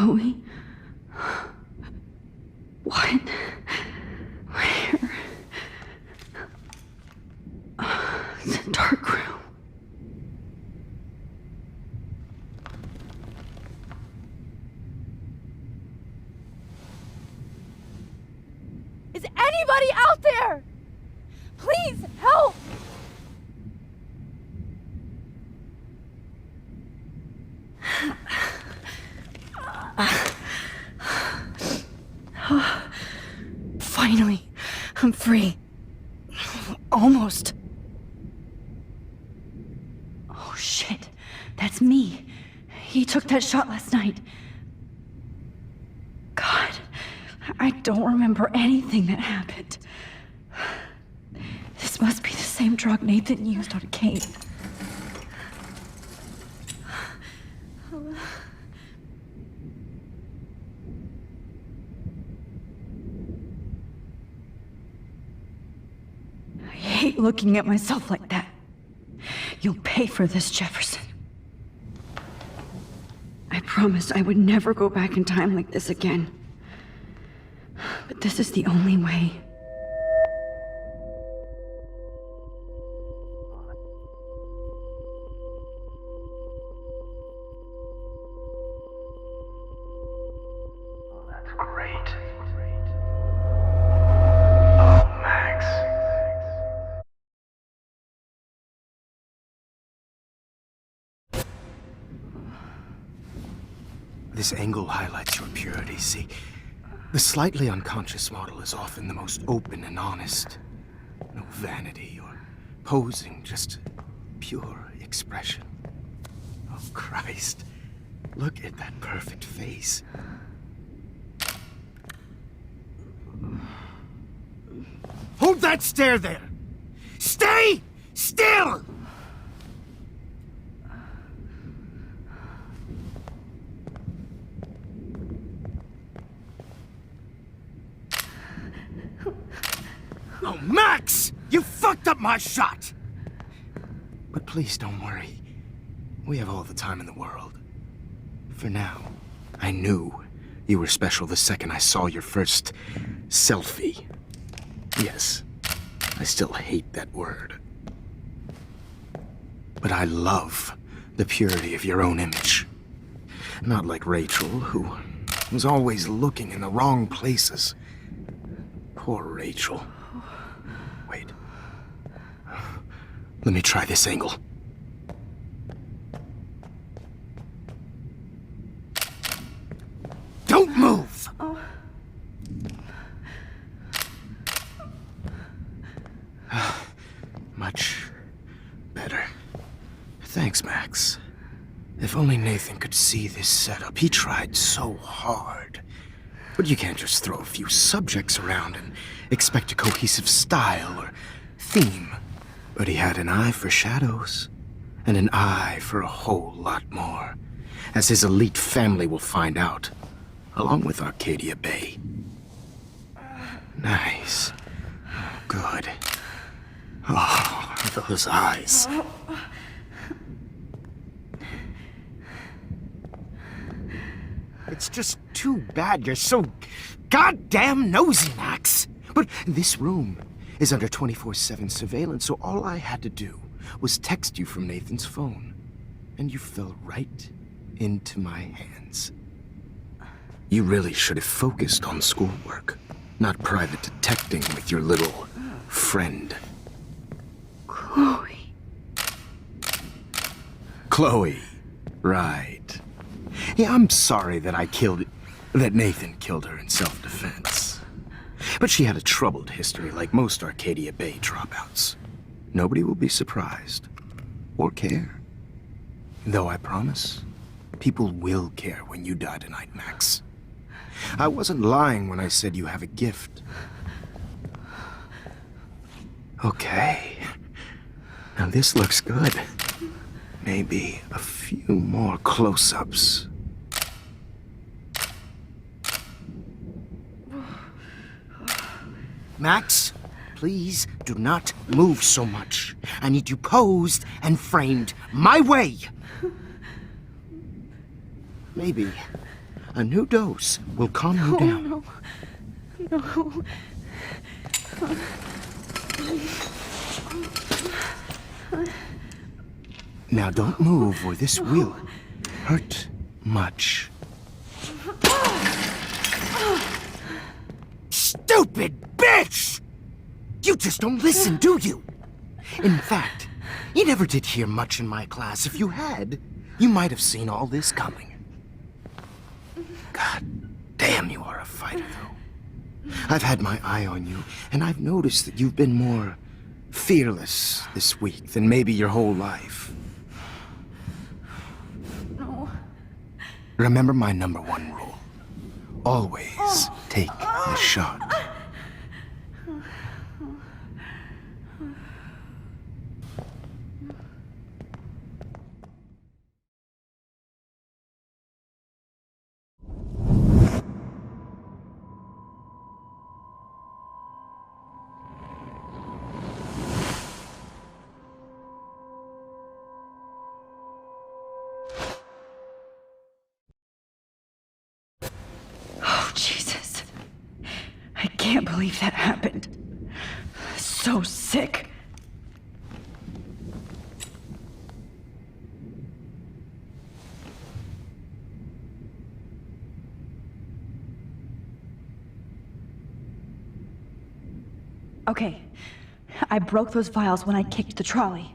Chloe? What? Where? It's a dark room. Is anybody out there? Please help! Finally, I'm free. Almost. Oh shit, that's me. He took that shot last night. God, I don't remember anything that happened. This must be the same drug Nathan used on Kate. I hate looking at myself like that. You'll pay for this, Jefferson. I promised I would never go back in time like this again. But this is the only way. That's great. Oh, Max. This angle highlights your purity, see? The slightly unconscious model is often the most open and honest. No vanity or posing, just pure expression. Oh, Christ. Look at that perfect face. Hold that stare there! Stay still! Oh, Max! You fucked up my shot! But please don't worry. We have all the time in the world. For now, I knew you were special the second I saw your first selfie. Yes, I still hate that word. But I love the purity of your own image. Not like Rachel, who was always looking in the wrong places. Poor Rachel. Wait. Let me try this angle. Don't move! Much better. Thanks, Max. If only Nathan could see this setup. He tried so hard. But you can't just throw a few subjects around and expect a cohesive style or theme. But he had an eye for shadows, and an eye for a whole lot more, as his elite family will find out, along with Arcadia Bay. Nice. Good. Oh, those eyes. It's just too bad you're so goddamn nosy, Max. But this room is under 24/7 surveillance, so all I had to do was text you from Nathan's phone. And you fell right into my hands. You really should have focused on schoolwork, not private detecting with your little friend. Chloe. Chloe, right. Yeah, I'm sorry that that Nathan killed her in self-defense. But she had a troubled history like most Arcadia Bay dropouts. Nobody will be surprised, or care. Though I promise, people will care when you die tonight, Max. I wasn't lying when I said you have a gift. Okay. Now this looks good. Maybe a few more close-ups. Max, please do not move so much. I need you posed and framed my way. Maybe A new dose will calm you down. No. No. Now don't move or this will hurt much. Stupid bitch! You just don't listen, do you? In fact, you never did hear much in my class. If you had, you might have seen all this coming. God damn, you are a fighter, though. I've had my eye on you, and I've noticed that you've been more fearless this week than maybe your whole life. No. Remember my #1 rule. Always take the shot. Oh, Jesus. I can't believe that happened. So sick. Okay. I broke those vials when I kicked the trolley.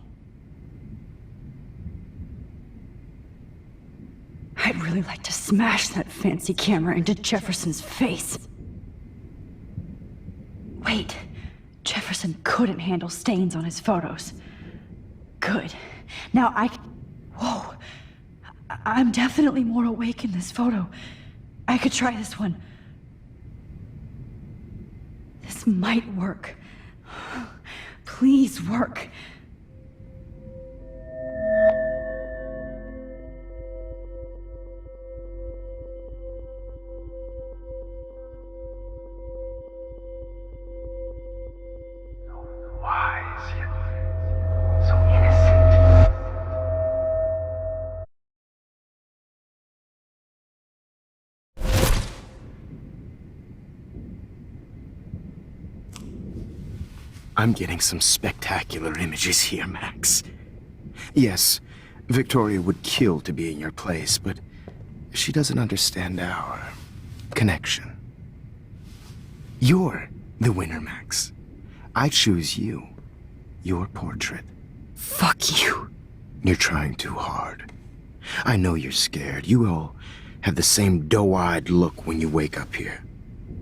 I'd really like to smash that fancy camera into Jefferson's face. Wait, Jefferson couldn't handle stains on his photos. Good. Now Whoa. I'm definitely more awake in this photo. I could try this one. This might work. Please work. Wise yet so innocent. I'm getting some spectacular images here, Max. Yes, Victoria would kill to be in your place, but she doesn't understand our connection. You're the winner, Max. I choose you. Your portrait. Fuck you. You're trying too hard. I know you're scared. You all have the same doe-eyed look when you wake up here,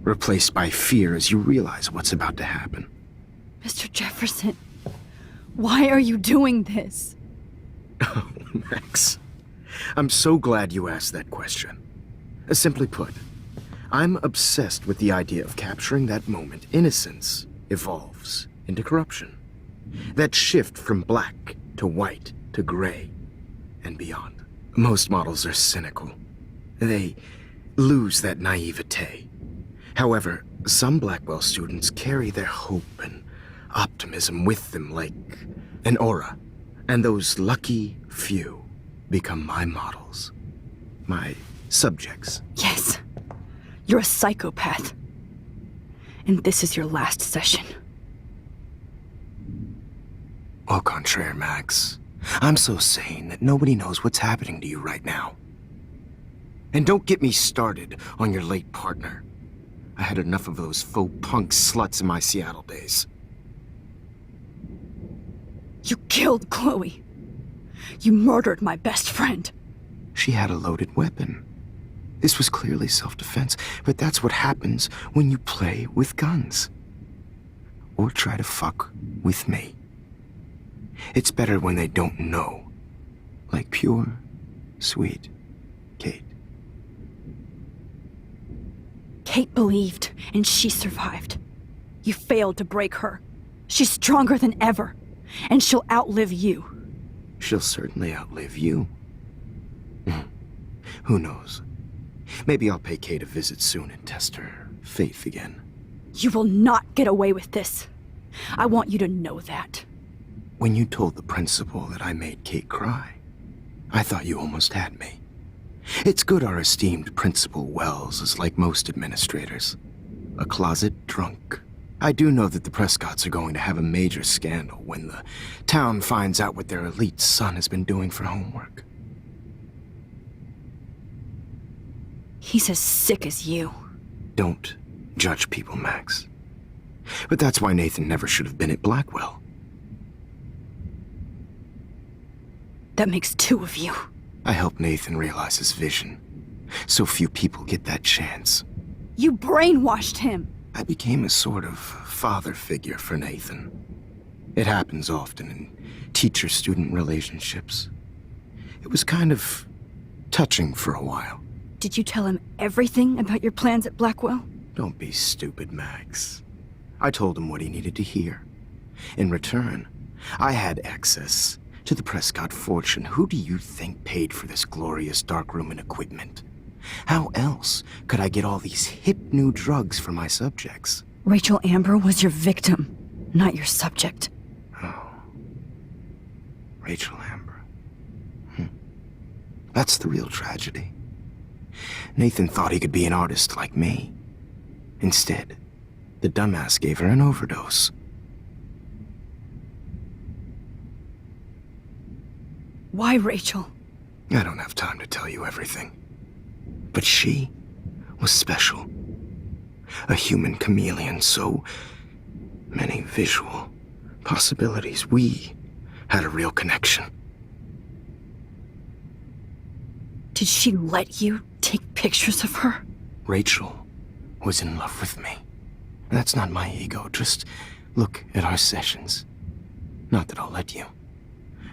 replaced by fear as you realize what's about to happen. Mr. Jefferson, why are you doing this? Oh, Max. I'm so glad you asked that question. Simply put, I'm obsessed with the idea of capturing that moment innocence evolves into corruption. That shift from black to white to gray and beyond. Most models are cynical. They lose that naivete. However, some Blackwell students carry their hope and optimism with them like an aura. And those lucky few become my models. My subjects. Yes. You're a psychopath. And this is your last session. Au contraire, Max. I'm so sane that nobody knows what's happening to you right now. And don't get me started on your late partner. I had enough of those faux punk sluts in my Seattle days. You killed Chloe. You murdered my best friend. She had a loaded weapon. This was clearly self-defense, but that's what happens when you play with guns. Or try to fuck with me. It's better when they don't know. Like pure, sweet Kate. Kate believed, and she survived. You failed to break her. She's stronger than ever, and she'll outlive you. She'll certainly outlive you. Who knows? Maybe I'll pay Kate a visit soon and test her faith again. You will not get away with this. I want you to know that. When you told the principal that I made Kate cry, I thought you almost had me. It's good our esteemed Principal Wells is like most administrators. A closet drunk. I do know that the Prescotts are going to have a major scandal when the town finds out what their elite son has been doing for homework. He's as sick as you. Don't judge people, Max. But that's why Nathan never should have been at Blackwell. That makes two of you. I helped Nathan realize his vision. So few people get that chance. You brainwashed him. I became a sort of father figure for Nathan. It happens often in teacher-student relationships. It was kind of touching for a while. Did you tell him everything about your plans at Blackwell? Don't be stupid, Max. I told him what he needed to hear. In return, I had access to the Prescott fortune. Who do you think paid for this glorious darkroom and equipment? How else could I get all these hip new drugs for my subjects? Rachel Amber was your victim, not your subject. Oh. Rachel Amber. That's the real tragedy. Nathan thought he could be an artist like me. Instead, the dumbass gave her an overdose. Why Rachel? I don't have time to tell you everything. But she was special. A human chameleon, so many visual possibilities. We had a real connection. Did she let you take pictures of her? Rachel was in love with me. That's not my ego. Just look at our sessions. Not that I'll let you.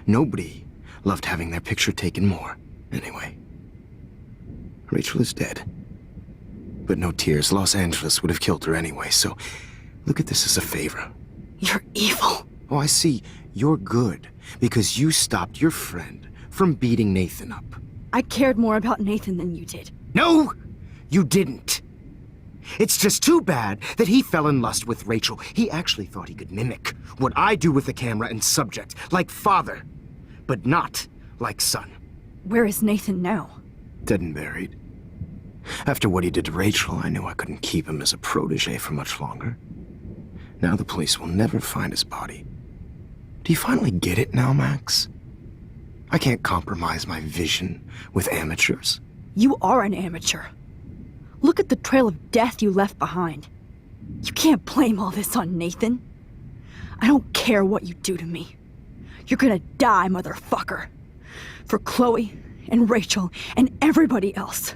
Nobody loved having their picture taken more. Anyway, Rachel is dead. But no tears. Los Angeles would have killed her anyway, so look at this as a favor. You're evil. Oh, I see. You're good because you stopped your friend from beating Nathan up. I cared more about Nathan than you did. No, you didn't. It's just too bad that he fell in lust with Rachel. He actually thought he could mimic what I do with the camera and subject, like father, but not like son. Where is Nathan now? Dead and buried. After what he did to Rachel, I knew I couldn't keep him as a protege for much longer. Now the police will never find his body. Do you finally get it now, Max? I can't compromise my vision with amateurs. You are an amateur. Look at the trail of death you left behind. You can't blame all this on Nathan. I don't care what you do to me. You're gonna die, motherfucker. For Chloe and Rachel and everybody else.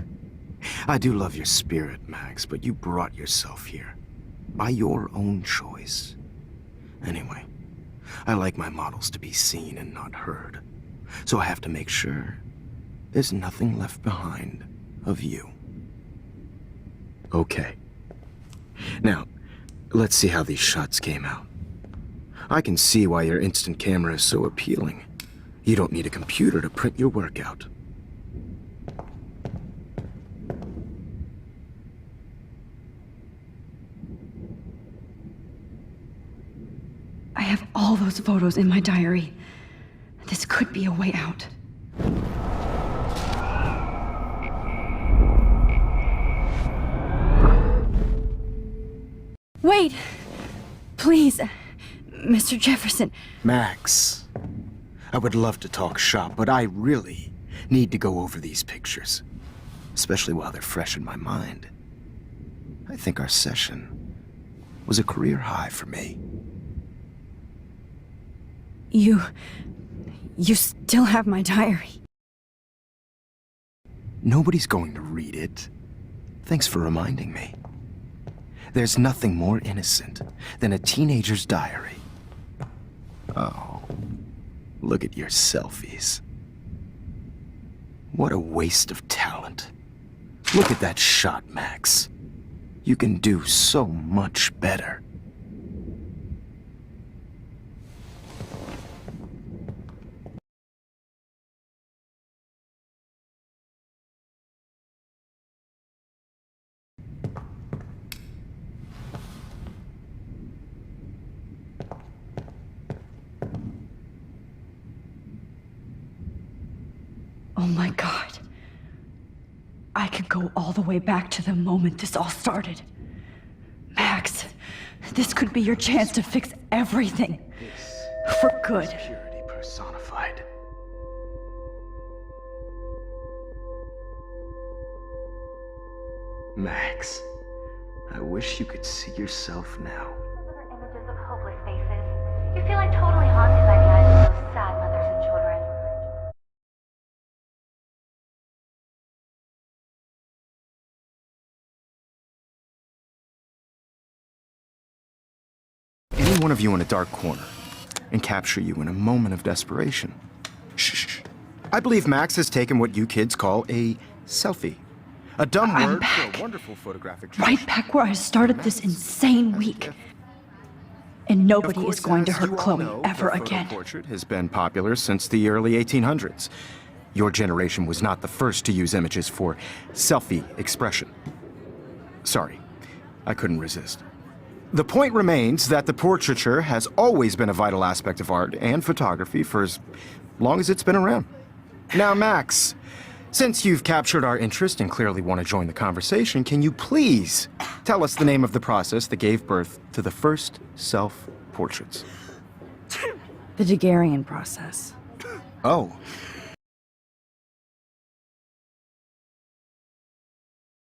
I do love your spirit, Max, but you brought yourself here. By your own choice. Anyway, I like my models to be seen and not heard. So I have to make sure there's nothing left behind of you. Okay. Now, let's see how these shots came out. I can see why your instant camera is so appealing. You don't need a computer to print your work out. I have all those photos in my diary. This could be a way out. Wait! Please, Mr. Jefferson. Max, I would love to talk shop, but I really need to go over these pictures. Especially while they're fresh in my mind. I think our session was a career high for me. You still have my diary. Nobody's going to read it. Thanks for reminding me. There's nothing more innocent than a teenager's diary. Oh, look at your selfies. What a waste of talent. Look at that shot, Max. You can do so much better. Oh my God. I can go all the way back to the moment this all started. Max, this could be your chance to fix everything. For good. Purity personified. Max, I wish you could see yourself now. Images of hopeless faces. You feel like totally haunted by the eyes of those sad mothers and children. Any one of you in a dark corner and capture you in a moment of desperation. Shh. I believe Max has taken what you kids call a selfie. A dumb word for a wonderful photographic right back where I started this insane week. And nobody is going to hurt Chloe ever again. The portrait has been popular since the early 1800s. Your generation was not the first to use images for selfie expression. Sorry, I couldn't resist. The point remains that the portraiture has always been a vital aspect of art and photography for as long as it's been around. Now, Max, since you've captured our interest and clearly want to join the conversation, can you please tell us the name of the process that gave birth to the first self-portraits? The Daguerrean process. Oh.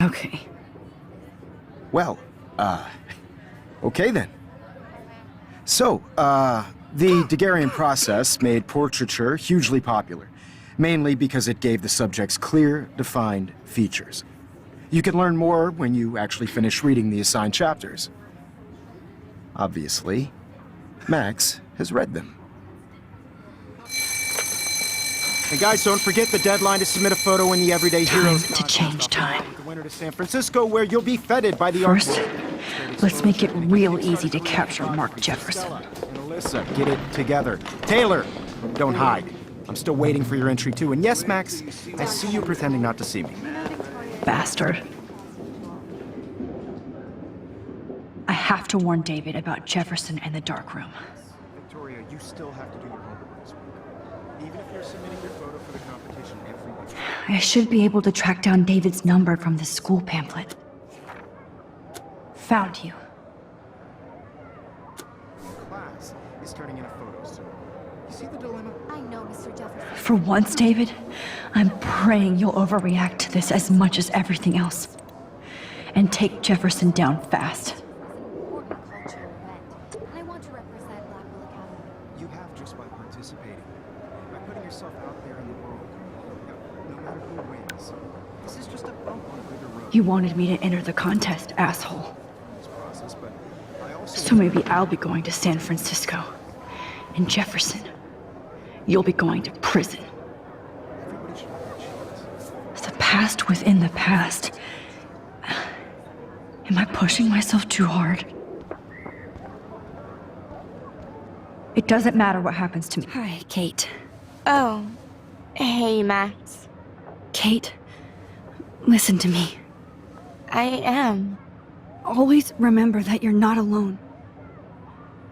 Okay. Well, okay then. So, the Daguerrean process made portraiture hugely popular, mainly because it gave the subjects clear, defined features. You can learn more when you actually finish reading the assigned chapters. Obviously, Max has read them. And guys, don't forget the deadline to submit a photo in the Everyday Heroes. Time to change time. The winner to San Francisco, where you'll be feted by the First, let's make it real easy to capture Mark Jefferson. And Alyssa, get it together. Taylor, don't hide. I'm still waiting for your entry too. And yes, Max, I see you pretending not to see me. Bastard. I have to warn David about Jefferson and the dark room. Victoria, you still have to do your homework this week. Even if you're submitting your photo for the competition every week. I should be able to track down David's number from the school pamphlet. Found you. Class is turning in a photo soon. You see the dilemma? I know, Mr. Jefferson. For once, David, I'm praying you'll overreact to this as much as everything else. And take Jefferson down fast. Important cultural event, and I want to represent Blackwell Academy. You have just by participating, by putting yourself out there in the world. No matter who wins, this is just a bump on a bigger road. You wanted me to enter the contest, asshole. This process, but I also So maybe I'll be going to San Francisco. And Jefferson, you'll be going to prison. everybody should have a chance. The past within the past. Am I pushing myself too hard? It doesn't matter what happens to me. Hi, Kate. Oh, hey, Max. Kate, listen to me. I am. Always remember that you're not alone.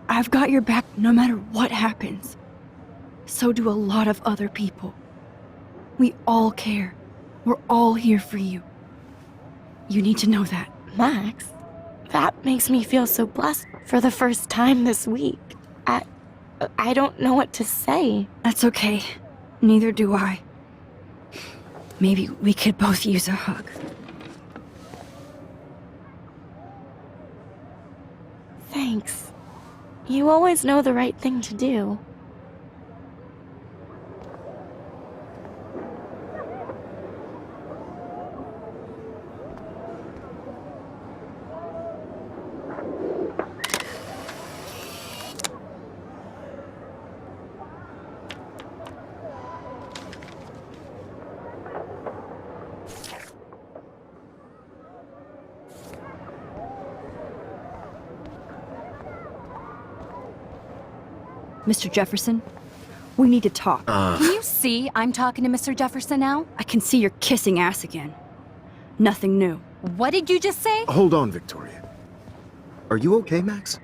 I've got your back no matter what happens. So do a lot of other people. We all care. We're all here for you. You need to know that. Max, that makes me feel so blessed for the first time this week. I don't know what to say. That's okay. Neither do I. Maybe we could both use a hug. Thanks. You always know the right thing to do. Mr. Jefferson, we need to talk. Can you see I'm talking to Mr. Jefferson now? I can see you're kissing ass again. Nothing new. What did you just say? Hold on, Victoria. Are you okay, Max?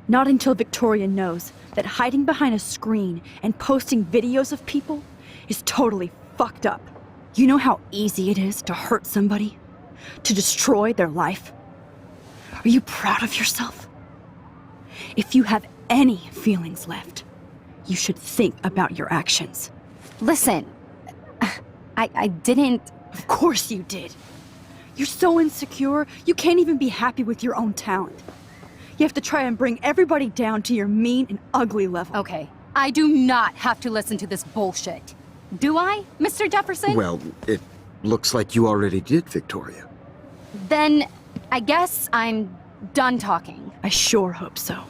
Not until Victoria knows that hiding behind a screen and posting videos of people is totally fucked up. You know how easy it is to hurt somebody? To destroy their life? Are you proud of yourself? If you have any feelings left, you should think about your actions. Listen, I didn't... Of course you did. You're so insecure, you can't even be happy with your own talent. You have to try and bring everybody down to your mean and ugly level. Okay, I do not have to listen to this bullshit. Do I, Mr. Jefferson? Well, it looks like you already did, Victoria. Then I guess I'm done talking. I sure hope so.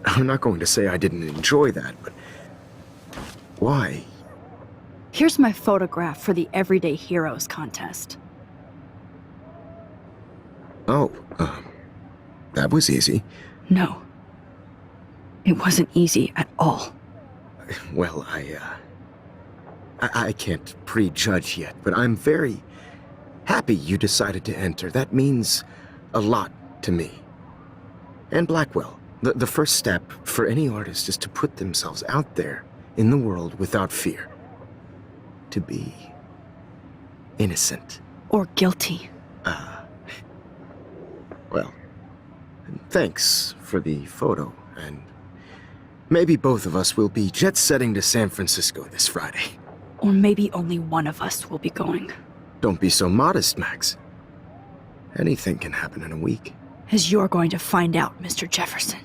I'm not going to say I didn't enjoy that, but... why? Here's my photograph for the Everyday Heroes contest. Oh, that was easy. No. It wasn't easy at all. Well, I can't prejudge yet, but I'm very happy you decided to enter. That means a lot to me. And Blackwell, the first step for any artist is to put themselves out there in the world without fear. To be innocent. Or guilty. Well, thanks for the photo, and maybe both of us will be jet-setting to San Francisco this Friday. Or maybe only one of us will be going. Don't be so modest, Max. Anything can happen in a week. As you're going to find out, Mr. Jefferson.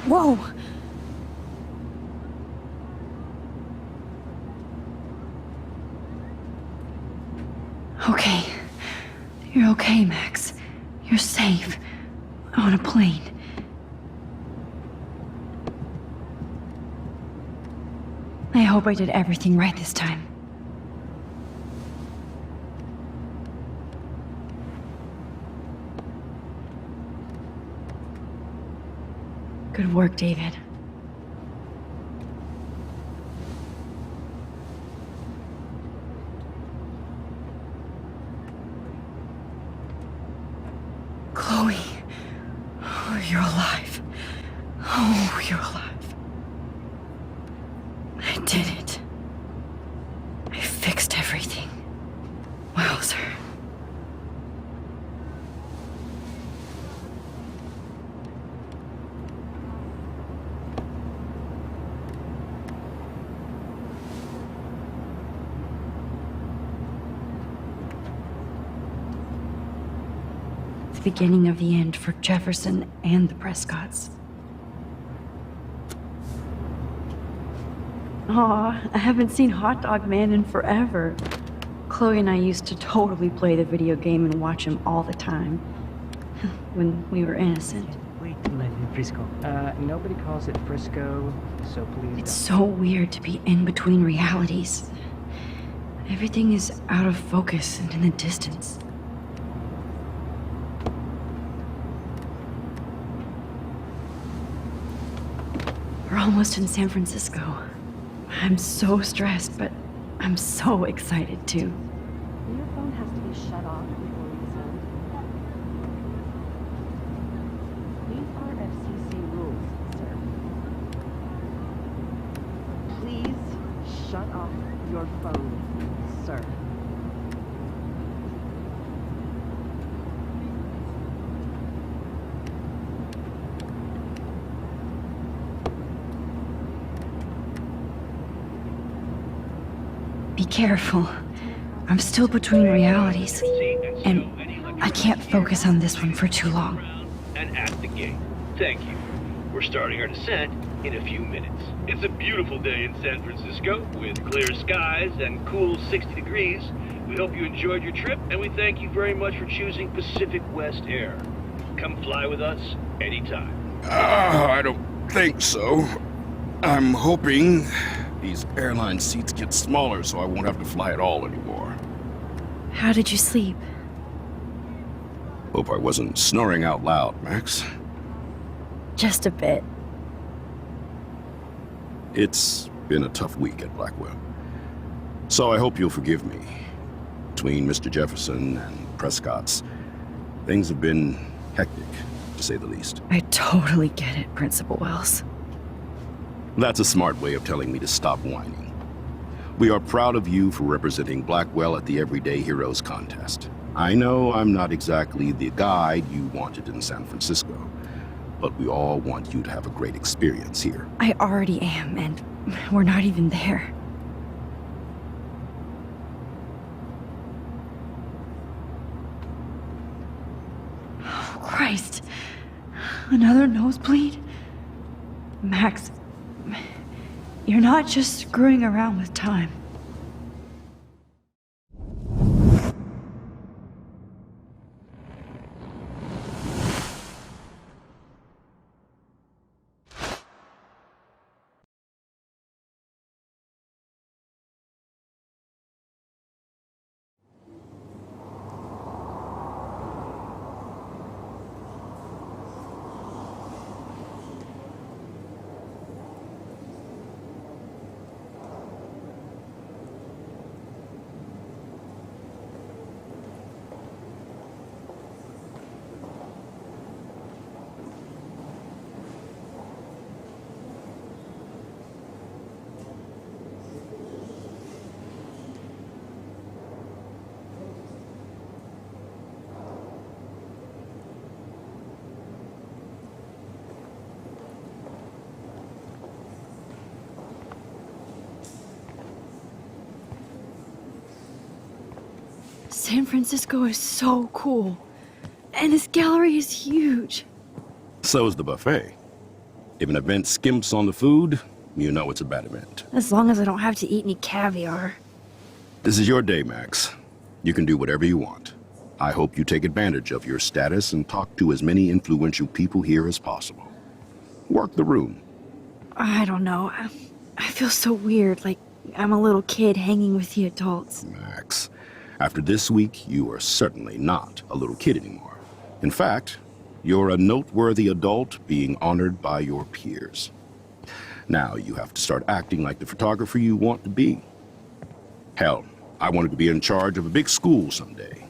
Whoa! Okay. You're okay, Max. You're safe. On a plane. I hope I did everything right this time. Good work, David. Chloe. Oh, you're alive. Oh, you're alive. I did it. I fixed everything. Wowzer. The beginning of the end for Jefferson and the Prescotts. Aw, I haven't seen Hot Dog Man in forever. Chloe and I used to totally play the video game and watch him all the time. When we were innocent. Wait, Frisco. Nobody calls it Frisco, so please It's so weird to be in between realities. Everything is out of focus and in the distance. We're almost in San Francisco. I'm so stressed, but I'm so excited too. Your phone has to be shut off before we careful. I'm still between realities, and I can't focus on this one for too long. And at the gate. Thank you. We're starting our descent in a few minutes. It's a beautiful day in San Francisco with clear skies and cool 60 degrees. We hope you enjoyed your trip, and we thank you very much for choosing Pacific West Air. Come fly with us anytime. I don't think so. I'm hoping these airline seats get smaller so I won't have to fly at all anymore. How did you sleep? Hope I wasn't snoring out loud, Max. Just a bit. It's been a tough week at Blackwell. So I hope you'll forgive me. Between Mr. Jefferson and Prescott's, things have been hectic, to say the least. I totally get it, Principal Wells. That's a smart way of telling me to stop whining. We are proud of you for representing Blackwell at the Everyday Heroes contest. I know I'm not exactly the guide you wanted in San Francisco, but we all want you to have a great experience here. I already am, and we're not even there. Oh, Christ. Another nosebleed? Max, you're not just screwing around with time. San Francisco is so cool. And this gallery is huge. So is the buffet. If an event skimps on the food, you know it's a bad event. As long as I don't have to eat any caviar. This is your day, Max. You can do whatever you want. I hope you take advantage of your status and talk to as many influential people here as possible. Work the room. I don't know. I feel so weird, like I'm a little kid hanging with the adults. Max, after this week, you are certainly not a little kid anymore. In fact, you're a noteworthy adult being honored by your peers. Now you have to start acting like the photographer you want to be. Hell, I wanted to be in charge of a big school someday.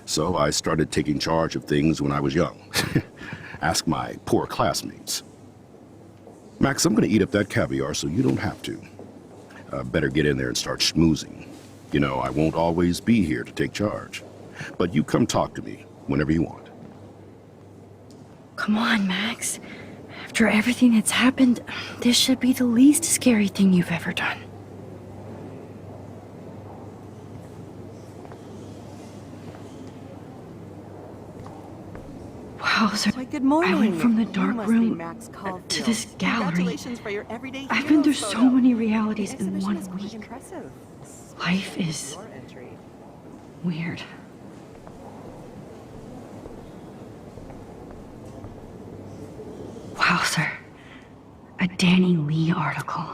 So I started taking charge of things when I was young. Ask my poor classmates. Max, I'm gonna eat up that caviar so you don't have to. Better get in there and start schmoozing. You know, I won't always be here to take charge. But you come talk to me whenever you want. Come on, Max. After everything that's happened, this should be the least scary thing you've ever done. Wow, sir. Why, good morning. I went from the dark You must be room Max Caulfield. to this gallery. Congratulations for your everyday I've been through hero so photo. many realities The in exhibition one is quite week. impressive. Life is Your entry. weird. Wow, sir. A Danny Lee article.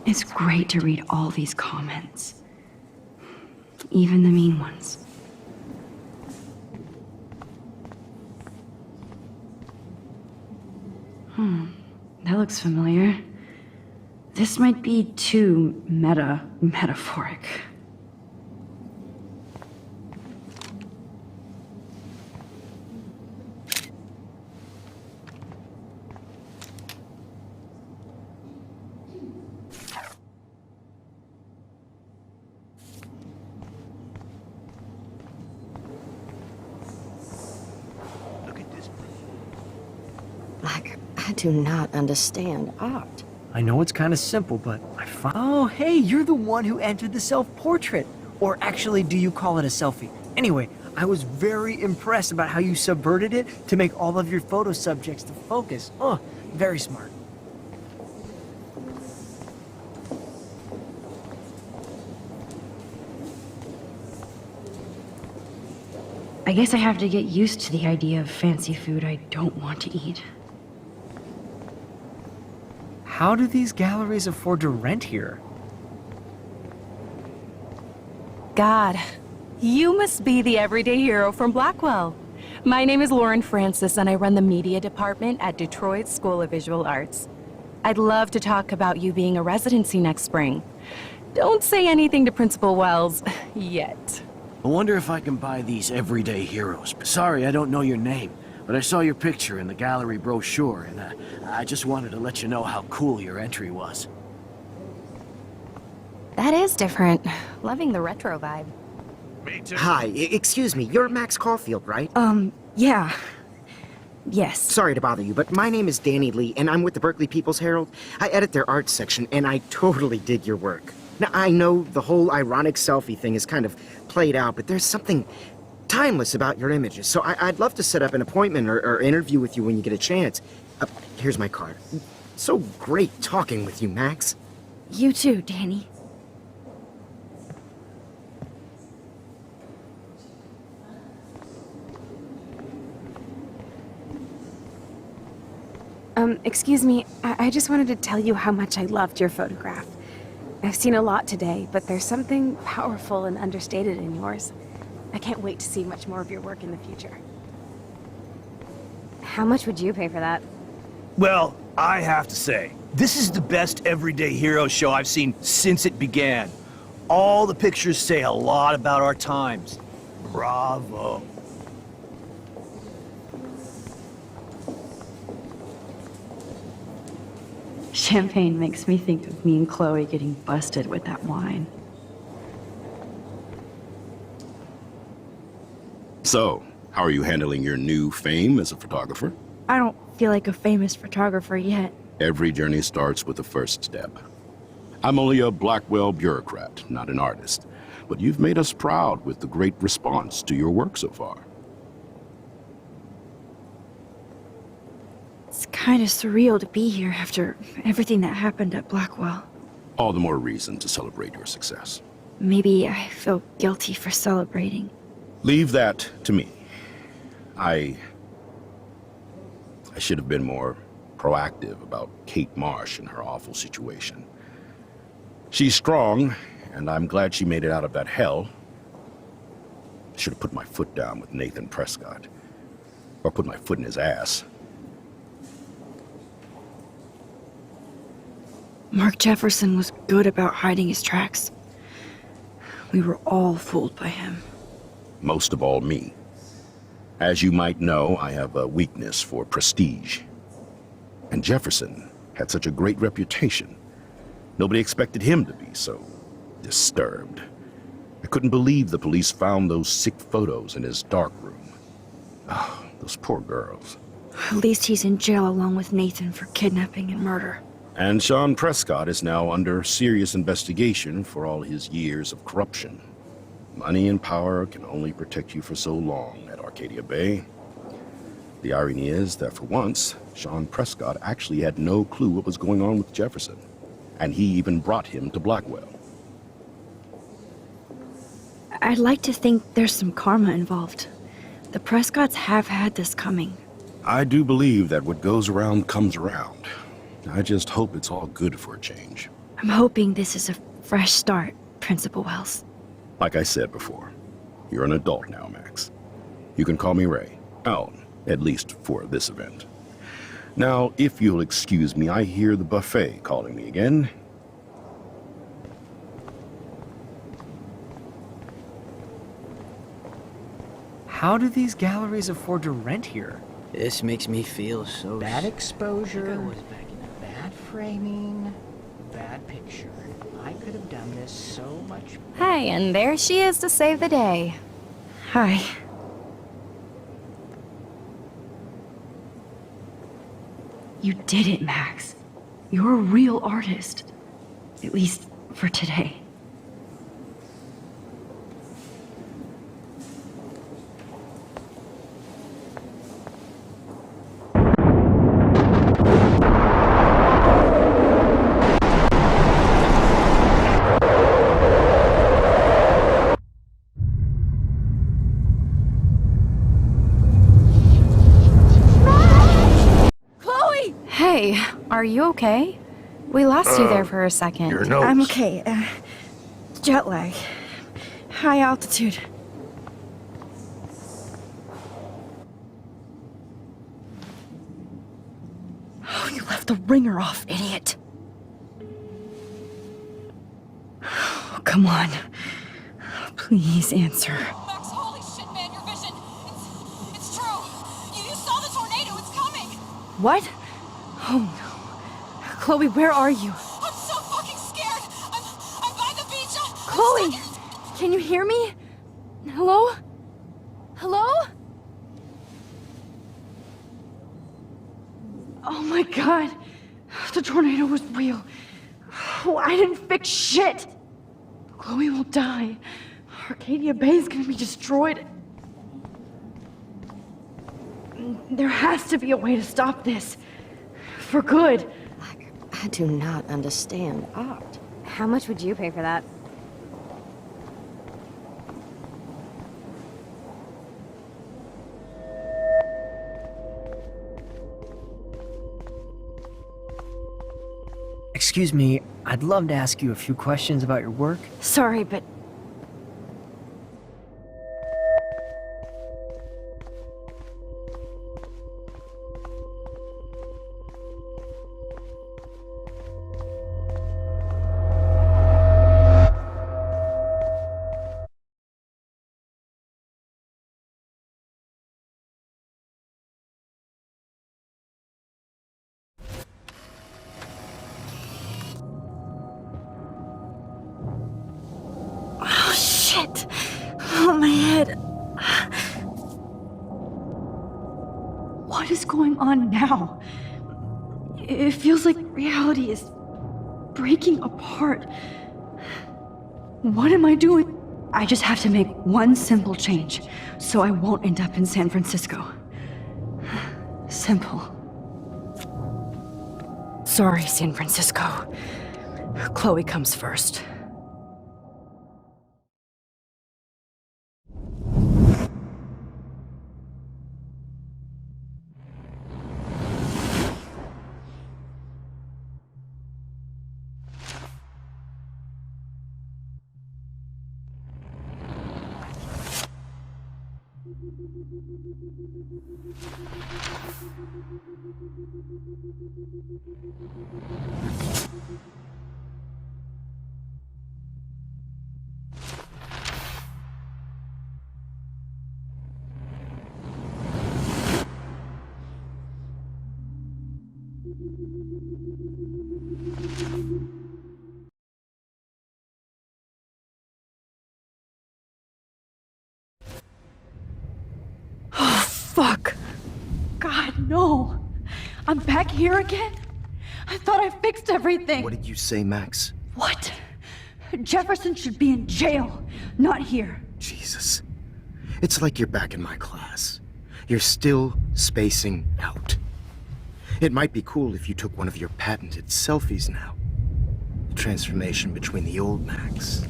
It's great to read all these comments. Even the mean ones. That looks familiar. This might be too metaphoric. I do not understand art. I know it's kind of simple, but I found... Oh, hey, you're the one who entered the self-portrait. Or actually, do you call it a selfie? Anyway, I was very impressed about how you subverted it to make all of your photo subjects the focus. Oh, very smart. I guess I have to get used to the idea of fancy food I don't want to eat. How do these galleries afford to rent here? God, you must be the everyday hero from Blackwell. My name is Lauren Francis, and I run the media department at Detroit School of Visual Arts. I'd love to talk about you being a residency next spring. Don't say anything to Principal Wells yet. I wonder if I can buy these everyday heroes. Sorry, I don't know your name, but I saw your picture in the gallery brochure, and I just wanted to let you know how cool your entry was. That is different. Loving the retro vibe. Hi, excuse me, you're Max Caulfield, right? Yeah. Yes. Sorry to bother you, but my name is Danny Lee, and I'm with the Berkeley People's Herald. I edit their arts section, and I totally dig your work. Now, I know the whole ironic selfie thing is kind of played out, but there's something timeless about your images, so I'd love to set up an appointment or interview with you when you get a chance. Here's my card. So great talking with you, Max. You too, Danny. Excuse me, I just wanted to tell you how much I loved your photograph. I've seen a lot today, but there's something powerful and understated in yours. I can't wait to see much more of your work in the future. How much would you pay for that? Well, I have to say, this is the best everyday hero show I've seen since it began. All the pictures say a lot about our times. Bravo. Champagne makes me think of me and Chloe getting busted with that wine. So, how are you handling your new fame as a photographer? I don't feel like a famous photographer yet. Every journey starts with the first step. I'm only a Blackwell bureaucrat, not an artist. But you've made us proud with the great response to your work so far. It's kind of surreal to be here after everything that happened at Blackwell. All the more reason to celebrate your success. Maybe I feel guilty for celebrating. Leave that to me. I should have been more proactive about Kate Marsh and her awful situation. She's strong, and I'm glad she made it out of that hell. I should have put my foot down with Nathan Prescott. Or put my foot in his ass. Mark Jefferson was good about hiding his tracks. We were all fooled by him. Most of all, me. As you might know, I have a weakness for prestige. And Jefferson had such a great reputation. Nobody expected him to be so disturbed. I couldn't believe the police found those sick photos in his darkroom. Oh, those poor girls. At least he's in jail along with Nathan for kidnapping and murder. And Sean Prescott is now under serious investigation for all his years of corruption. Money and power can only protect you for so long at Arcadia Bay. The irony is that for once, Sean Prescott actually had no clue what was going on with Jefferson. And he even brought him to Blackwell. I'd like to think there's some karma involved. The Prescotts have had this coming. I do believe that what goes around comes around. I just hope it's all good for a change. I'm hoping this is a fresh start, Principal Wells. Like I said before, you're an adult now, Max. You can call me Ray. Oh, at least for this event. Now, if you'll excuse me, I hear the buffet calling me again. How do these galleries afford to rent here? This makes me feel so... Bad exposure, bad framing, bad picture. I could have done this so much... Hi, and there she is to save the day. Hi. You did it, Max. You're a real artist. At least for today. Hey, are you okay? We lost you there for a second. Your nose. I'm okay. Jet lag. High altitude. Oh, you left the ringer off, idiot. Oh, come on. Please answer. Max, holy shit, man, your vision. It's true. You saw the tornado. It's coming. What? Oh no. Chloe, where are you? I'm so fucking scared. I'm by the beach. Chloe! Can you hear me? Hello? Hello? Oh my god. The tornado was real. Oh, I didn't fix shit. Chloe will die. Arcadia Bay is gonna be destroyed. There has to be a way to stop this. For good. I do not understand art. How much would you pay for that? Excuse me, I'd love to ask you a few questions about your work. Sorry, but shit! Oh, my head. What is going on now? It feels like reality is breaking apart. What am I doing? I just have to make one simple change, so I won't end up in San Francisco. Simple. Sorry, San Francisco. Chloe comes first. Fuck. God, no. I'm back here again? I thought I fixed everything. What did you say, Max? What? Jefferson should be in jail, not here. Jesus. It's like you're back in my class. You're still spacing out. It might be cool if you took one of your patented selfies now. The transformation between the old Max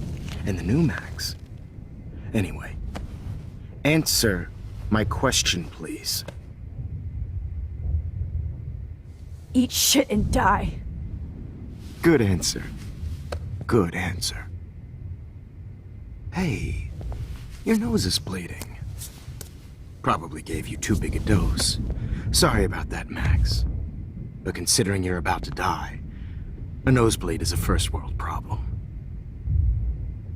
and the new Max. Anyway, answer my question, please. Eat shit and die. Good answer. Good answer. Hey, your nose is bleeding. Probably gave you too big a dose. Sorry about that, Max. But considering you're about to die, a nosebleed is a first world problem.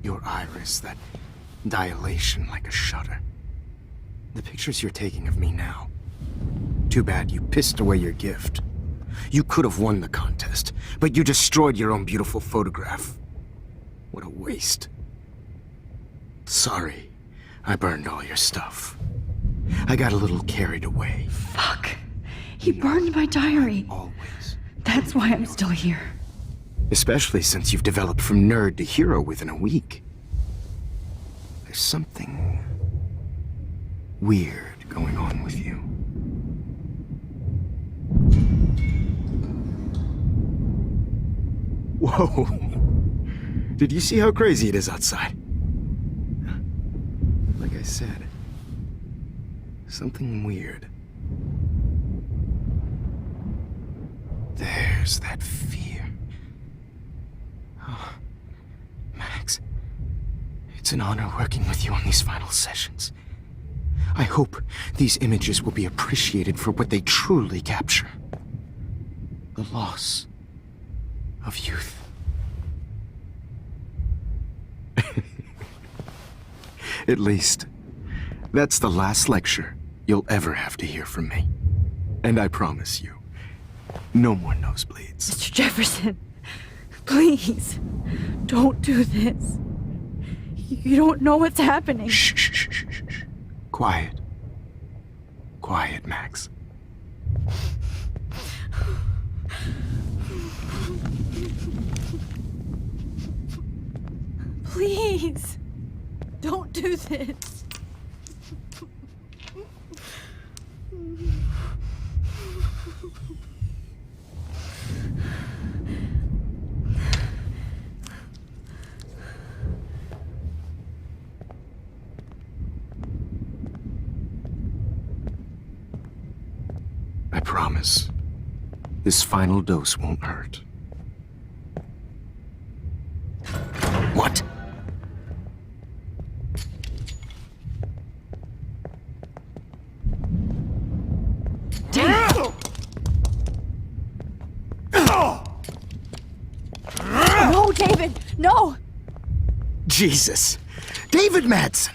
Your iris, that dilation like a shutter. The pictures you're taking of me now. Too bad you pissed away your gift. You could have won the contest, but you destroyed your own beautiful photograph. What a waste. Sorry, I burned all your stuff. I got a little carried away. Fuck. He burned my diary. Always. That's why I'm still here. Especially since you've developed from nerd to hero within a week. There's something weird going on with you. Whoa! Did you see how crazy it is outside? Like I said, something weird. There's that fear. Oh, Max, it's an honor working with you on these final sessions. I hope these images will be appreciated for what they truly capture. The loss of youth. At least, that's the last lecture you'll ever have to hear from me. And I promise you, no more nosebleeds. Mr. Jefferson, please, don't do this. You don't know what's happening. Shh, shh, shh, shh, shh. Quiet. Quiet, Max. Please, don't do this. I promise, this final dose won't hurt. What? No, David, no! Jesus! David Madsen!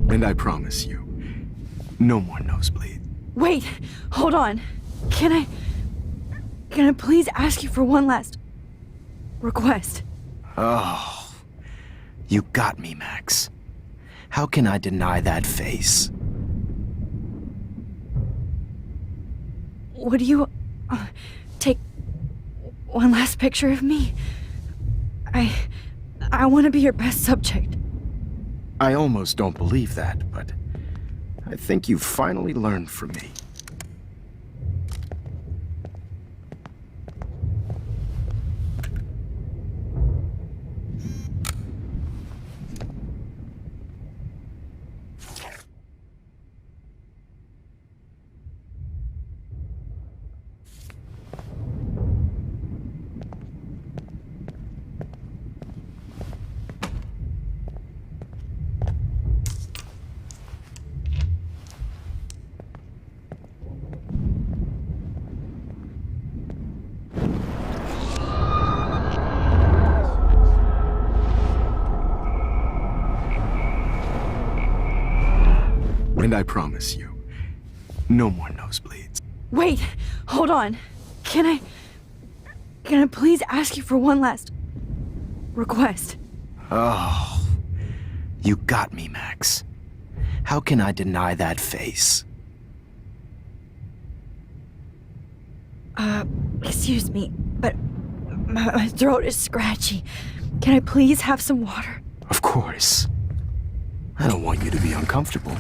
And I promise you, no more nosebleed. Wait, hold on. Can I please ask you for one last request? Oh, you got me, Max. How can I deny that face? Would you take one last picture of me? I want to be your best subject. I almost don't believe that, but I think you've finally learned from me. And I promise you, no more nosebleeds. Wait, hold on. Can I please ask you for one last request? Oh, you got me, Max. How can I deny that face? Excuse me, but my throat is scratchy. Can I please have some water? Of course. I don't want you to be uncomfortable.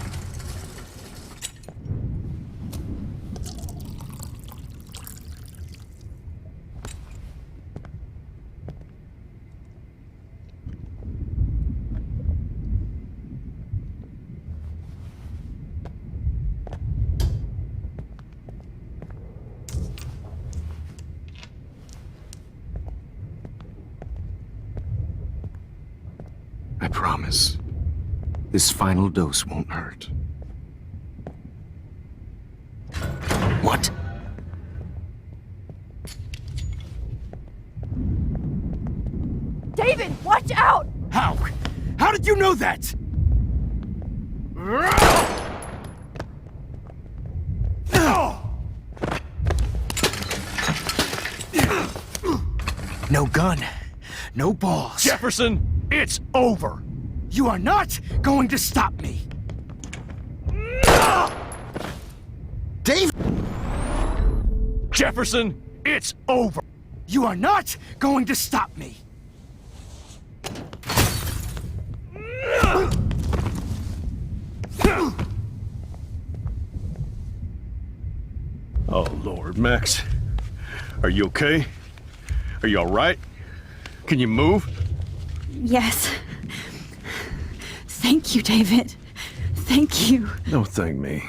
I promise, this final dose won't hurt. What? David, watch out! How? How did you know that? No gun. no balls. Jefferson, it's over. You are not going to stop me. Dave! Jefferson, it's over. You are not going to stop me. Oh, Lord, Max. Are you okay? Are you all right? Can you move? Yes. Thank you, David. Thank you. Don't thank me.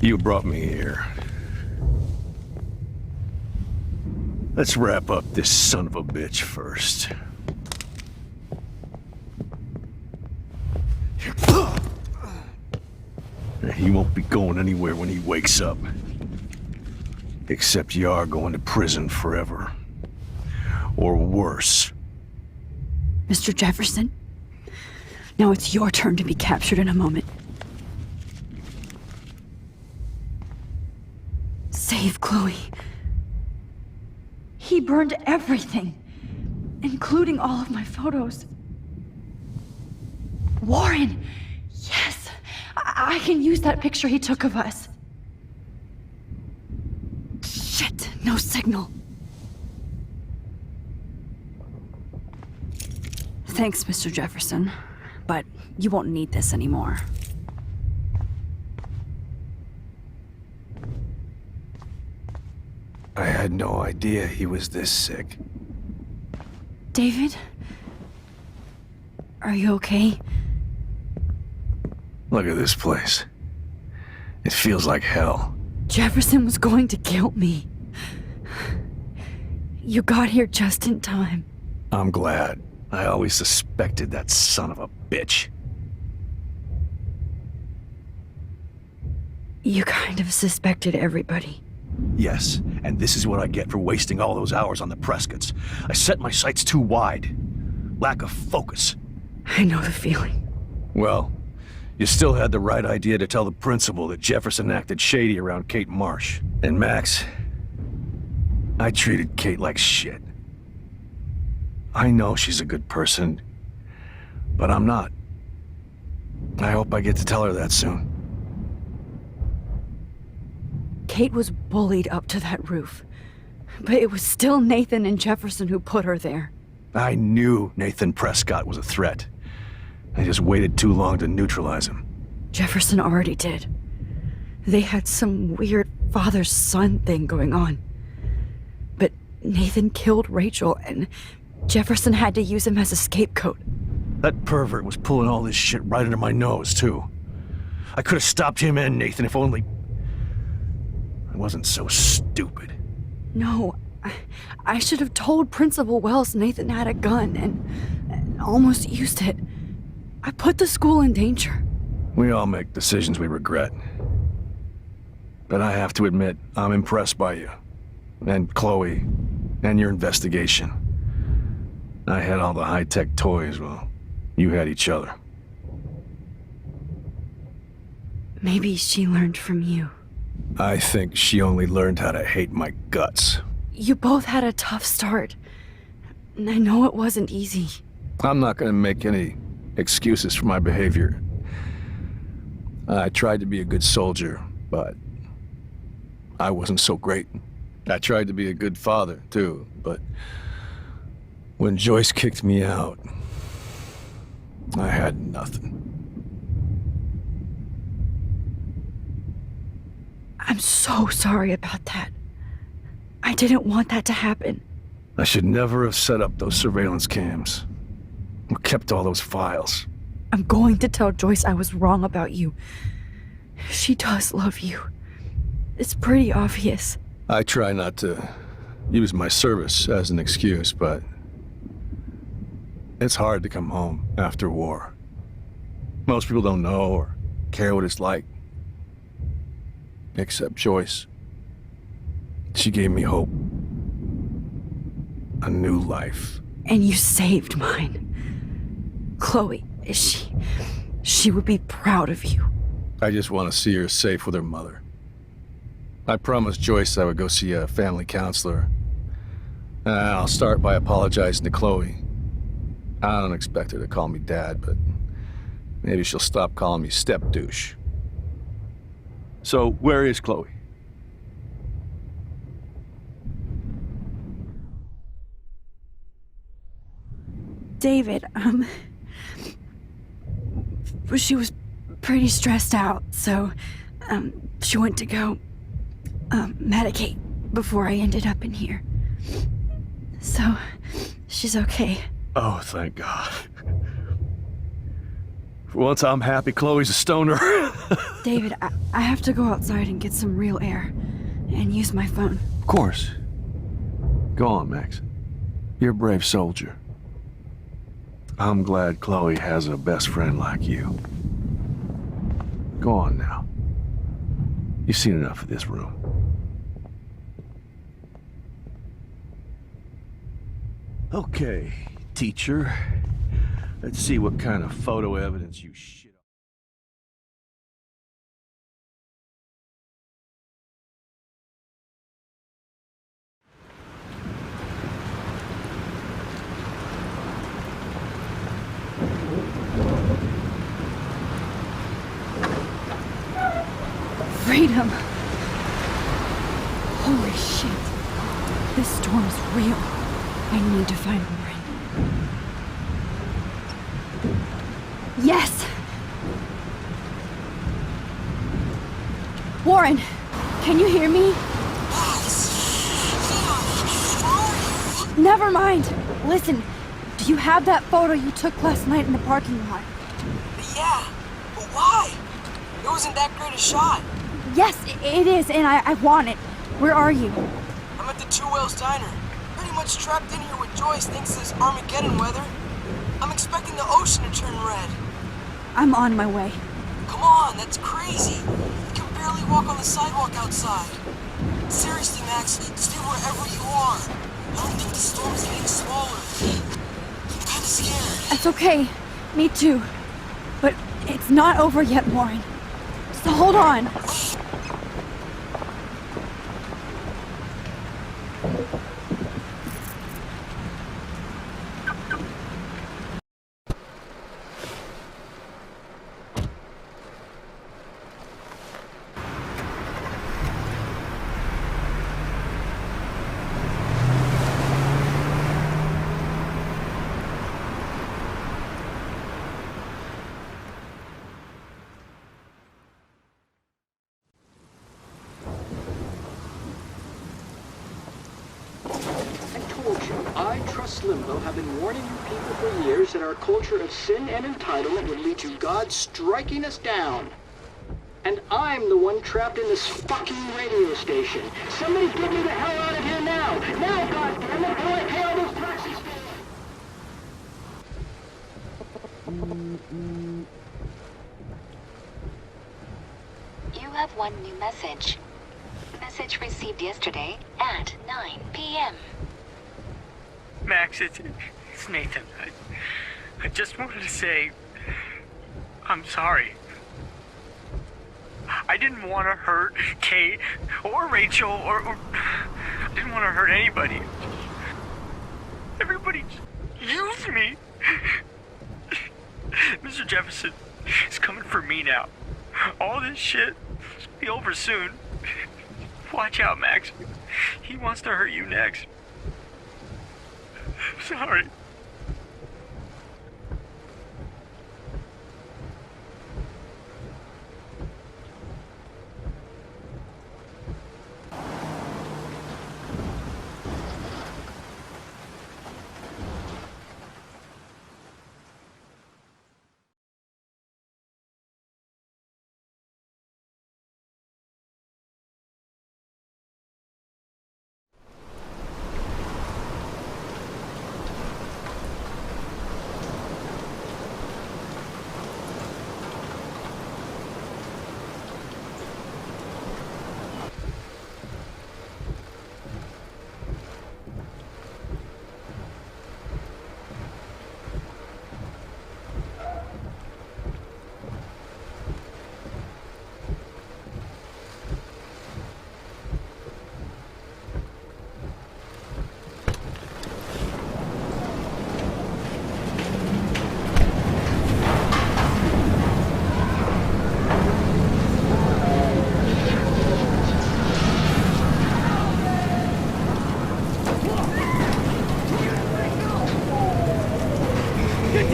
You brought me here. Let's wrap up this son of a bitch first. He won't be going anywhere when he wakes up. Except you are going to prison forever. Or worse. Mr. Jefferson, now it's your turn to be captured in a moment. Save Chloe. He burned everything, including all of my photos. Warren! Yes! I can use that picture he took of us. Shit, no signal. Thanks, Mr. Jefferson, but you won't need this anymore. I had no idea he was this sick. David? Are you okay? Look at this place. It feels like hell. Jefferson was going to kill me. You got here just in time. I'm glad. I always suspected that son of a bitch. You kind of suspected everybody. Yes, and this is what I get for wasting all those hours on the Prescotts. I set my sights too wide. Lack of focus. I know the feeling. Well, you still had the right idea to tell the principal that Jefferson acted shady around Kate Marsh. And Max, I treated Kate like shit. I know she's a good person, but I'm not. I hope I get to tell her that soon. Kate was bullied up to that roof, but it was still Nathan and Jefferson who put her there. I knew Nathan Prescott was a threat. I just waited too long to neutralize him. Jefferson already did. They had some weird father-son thing going on. But Nathan killed Rachel, and Jefferson had to use him as a scapegoat. That pervert was pulling all this shit right under my nose, too. I could have stopped him and Nathan if only I wasn't so stupid. No, I should have told Principal Wells Nathan had a gun and almost used it. I put the school in danger. We all make decisions we regret. But I have to admit, I'm impressed by you. And Chloe. And your investigation. I had all the high-tech toys, well, you had each other. Maybe she learned from you. I think she only learned how to hate my guts. You both had a tough start. And I know it wasn't easy. I'm not gonna make any excuses for my behavior. I tried to be a good soldier, but I wasn't so great. I tried to be a good father, too, but when Joyce kicked me out, I had nothing. I'm so sorry about that. I didn't want that to happen. I should never have set up those surveillance cams. Or kept all those files. I'm going to tell Joyce I was wrong about you. She does love you. It's pretty obvious. I try not to use my service as an excuse, but it's hard to come home after war. Most people don't know or care what it's like. Except Joyce. She gave me hope. A new life. And you saved mine. Chloe, she would be proud of you. I just want to see her safe with her mother. I promised Joyce I would go see a family counselor. I'll start by apologizing to Chloe. I don't expect her to call me Dad, but maybe she'll stop calling me step douche. So, where is Chloe? David, she was pretty stressed out, so, she went to go, medicate before I ended up in here. So, she's okay. Oh, thank God. For once I'm happy Chloe's a stoner. David, I have to go outside and get some real air, and use my phone. Of course. Go on, Max. You're a brave soldier. I'm glad Chloe has a best friend like you. Go on now. You've seen enough of this room. Okay, teacher. Let's see what kind of photo evidence you shit on. Freedom! Holy shit. This storm's real. I need to find Warren. Yes! Warren, can you hear me? Never mind. Listen, do you have that photo you took last night in the parking lot? Yeah, but why? It wasn't that great a shot. Yes, it is, and I want it. Where are you? I'm at the Two Whales Diner. Pretty much trapped in here with Joyce thinks this Armageddon weather. I'm expecting the ocean to turn red. I'm on my way. Come on, that's crazy. You can barely walk on the sidewalk outside. Seriously, Max, stay wherever you are. I don't think the storm is getting smaller. I'm kinda scared. It's okay. Me too. But it's not over yet, Warren. So hold on. I, Trust Limbo, have been warning you people for years that our culture of sin and entitlement would lead to God striking us down. And I'm the one trapped in this fucking radio station. Somebody get me the hell out of here now! Now, goddammit, or I pay all those taxes for. You have one new message. Message received yesterday at 9 p.m. Max, it's Nathan. I just wanted to say, I'm sorry. I didn't want to hurt Kate or Rachel or I didn't want to hurt anybody. Everybody used me. Mr. Jefferson is coming for me now. All this shit will be over soon. Watch out, Max. He wants to hurt you next. Sorry.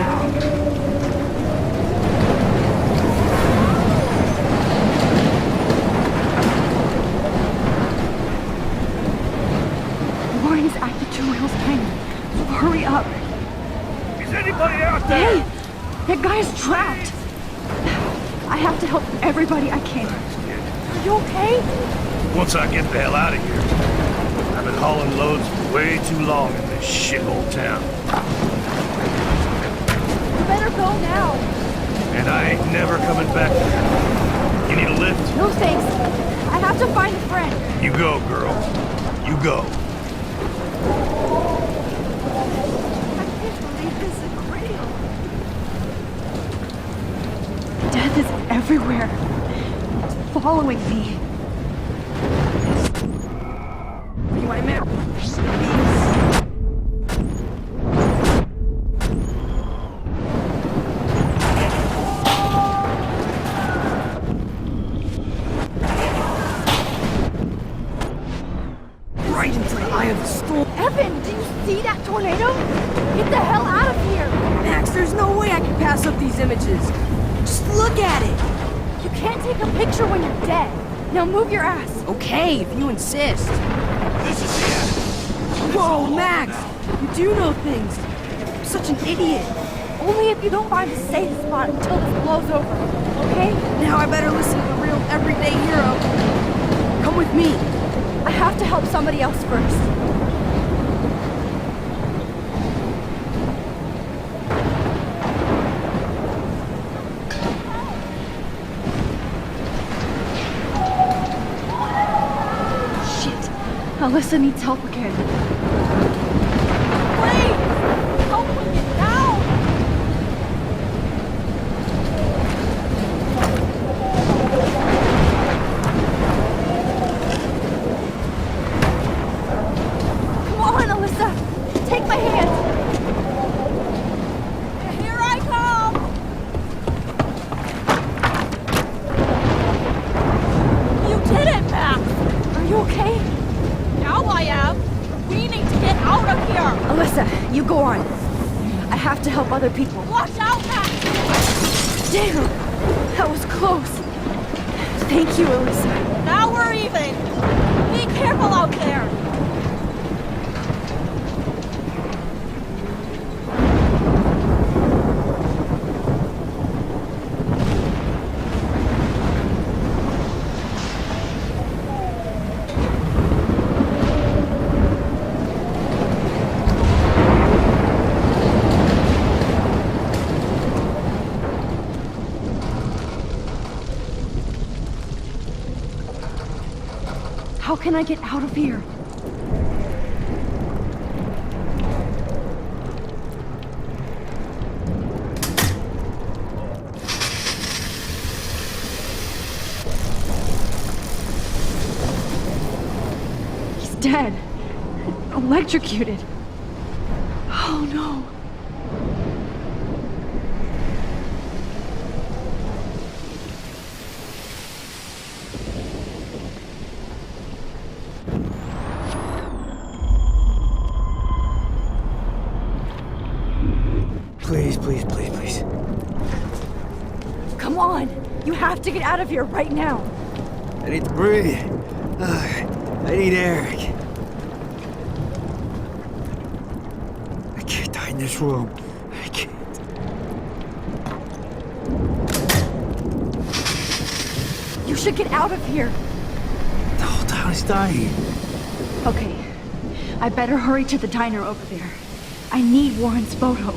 down. Warren is at the two rails diner. Hurry up. Is anybody out there? Hey! That guy's trapped. I have to help everybody I can. Are you okay? Once I get the hell out of here. I've been hauling loads for way too long in this shithole town. You better go now. And I ain't never coming back there. You need a lift? No thanks. I have to find a friend. You go, girl. You go. I can't believe this is real. Death is everywhere. It's following me. You want a minute? Right into the eye of the storm. Evan, do you see that tornado? Get the hell out of here! Max, there's no way I can pass up these images. Just look at it. You can't take a picture when you're dead. Now move your ass. Okay, if you insist. This is the end. Whoa, Max! You do know things. I'm such an idiot. Only if you don't find a safe spot until this blows over, okay? Now I better listen to the real everyday hero. Come with me. I have to help somebody else first. Alyssa needs help again. Wait! Help me get down! Come on, Alyssa! Take my hand! Here I come! You did it, Max! Are you okay? Now I am. We need to get out of here. Alyssa, you go on. I have to help other people. Watch out, Max! Damn! That was close. Thank you, Alyssa. Now we're even. Be careful out there. How can I get out of here? He's dead. Electrocuted. Oh no. Please, please, please, please. Come on! You have to get out of here right now! I need to breathe. I need air. I can't die in this room. I can't. You should get out of here! The whole town is dying. Okay. I better hurry to the diner over there. I need Warren's photo.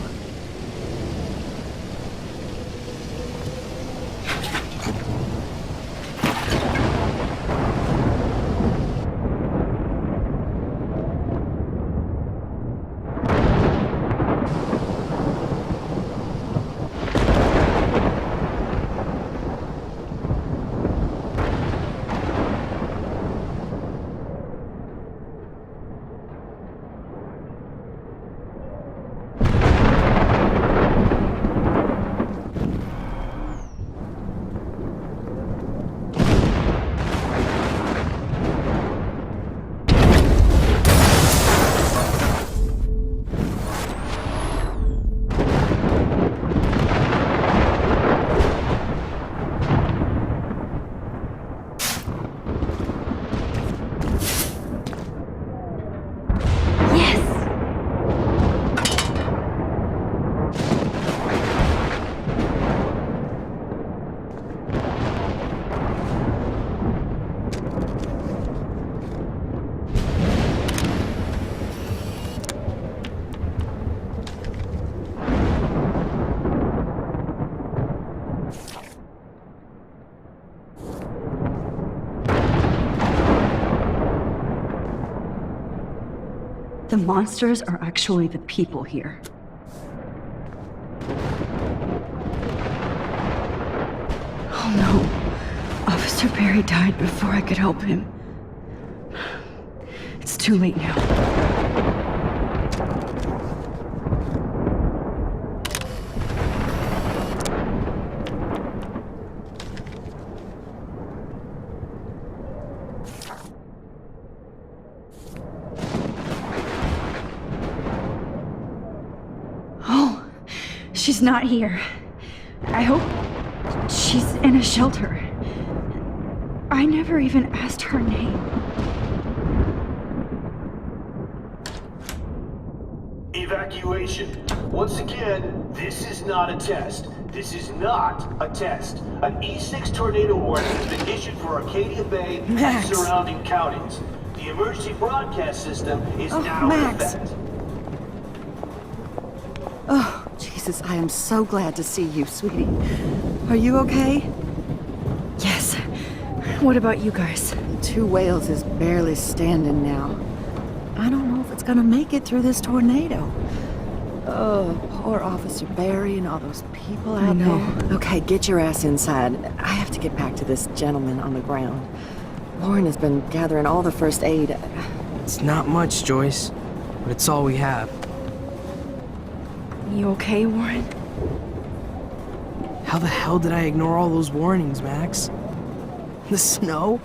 The monsters are actually the people here. Oh no. Officer Barry died before I could help him. It's too late now. Oh, she's not here. I hope she's in a shelter. I never even asked her name. Evacuation. Once again, this is not a test. This is not a test. An E6 tornado warning has been issued for Arcadia Bay and surrounding counties. The emergency broadcast system is now in effect. Oh, Jesus, I am so glad to see you, sweetie. Are you okay? Yes. What about you guys? Two Whales is barely standing now. I don't know if it's gonna make it through this tornado. Oh, poor Officer Barry and all those people out there. Okay, get your ass inside. I have to get back to this gentleman on the ground. Lauren has been gathering all the first aid. It's not much, Joyce, but it's all we have. You okay, Warren? How the hell did I ignore all those warnings, Max? The snow?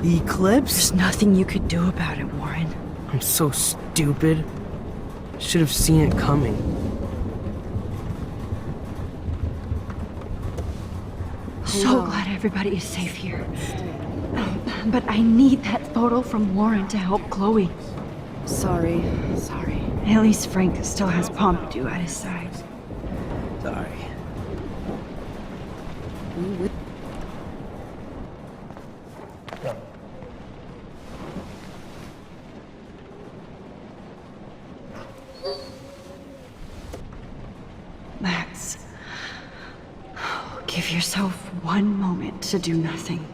The eclipse? There's nothing you could do about it, Warren. I'm so stupid. Should have seen it coming. So glad everybody is safe here. But I need that photo from Warren to help Chloe. Sorry. At least Frank still has Pompidou at his side. Sorry. Max, give yourself one moment to do nothing.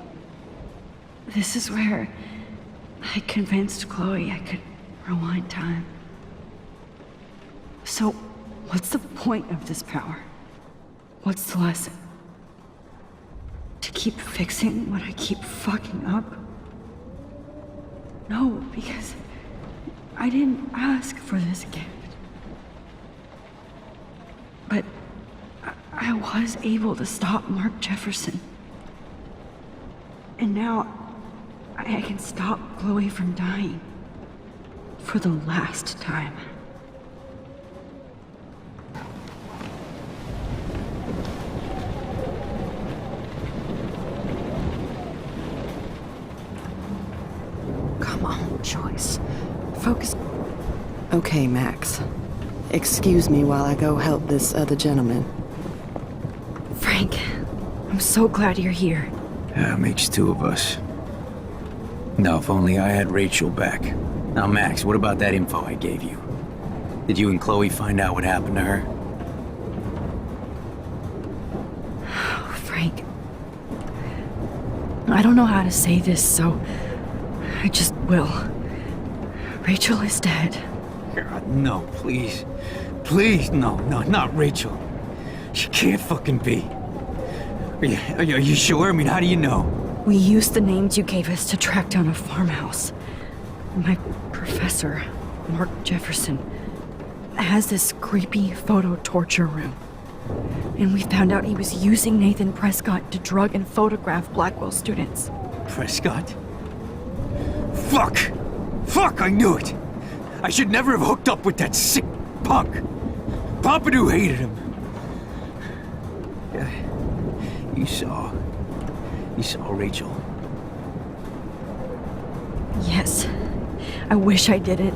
This is where I convinced Chloe I could rewind time. So, what's the point of this power? What's the lesson? To keep fixing what I keep fucking up? No, because I didn't ask for this gift. But I was able to stop Mark Jefferson. And now I can stop Chloe from dying. For the last time. Come on, Joyce. Focus. Okay, Max. Excuse me while I go help this other gentleman. Frank, I'm so glad you're here. Yeah, makes two of us. Now, if only I had Rachel back. Now, Max, what about that info I gave you? Did you and Chloe find out what happened to her? Oh, Frank. I don't know how to say this, so I just will. Rachel is dead. God, no, please. Please, no, not Rachel. She can't fucking be. Are you sure? I mean, how do you know? We used the names you gave us to track down a farmhouse. My professor, Mark Jefferson, has this creepy photo torture room. And we found out he was using Nathan Prescott to drug and photograph Blackwell students. Prescott? Fuck, I knew it! I should never have hooked up with that sick punk! Pompidou hated him. Yeah, you saw Rachel. Yes. I wish I did it.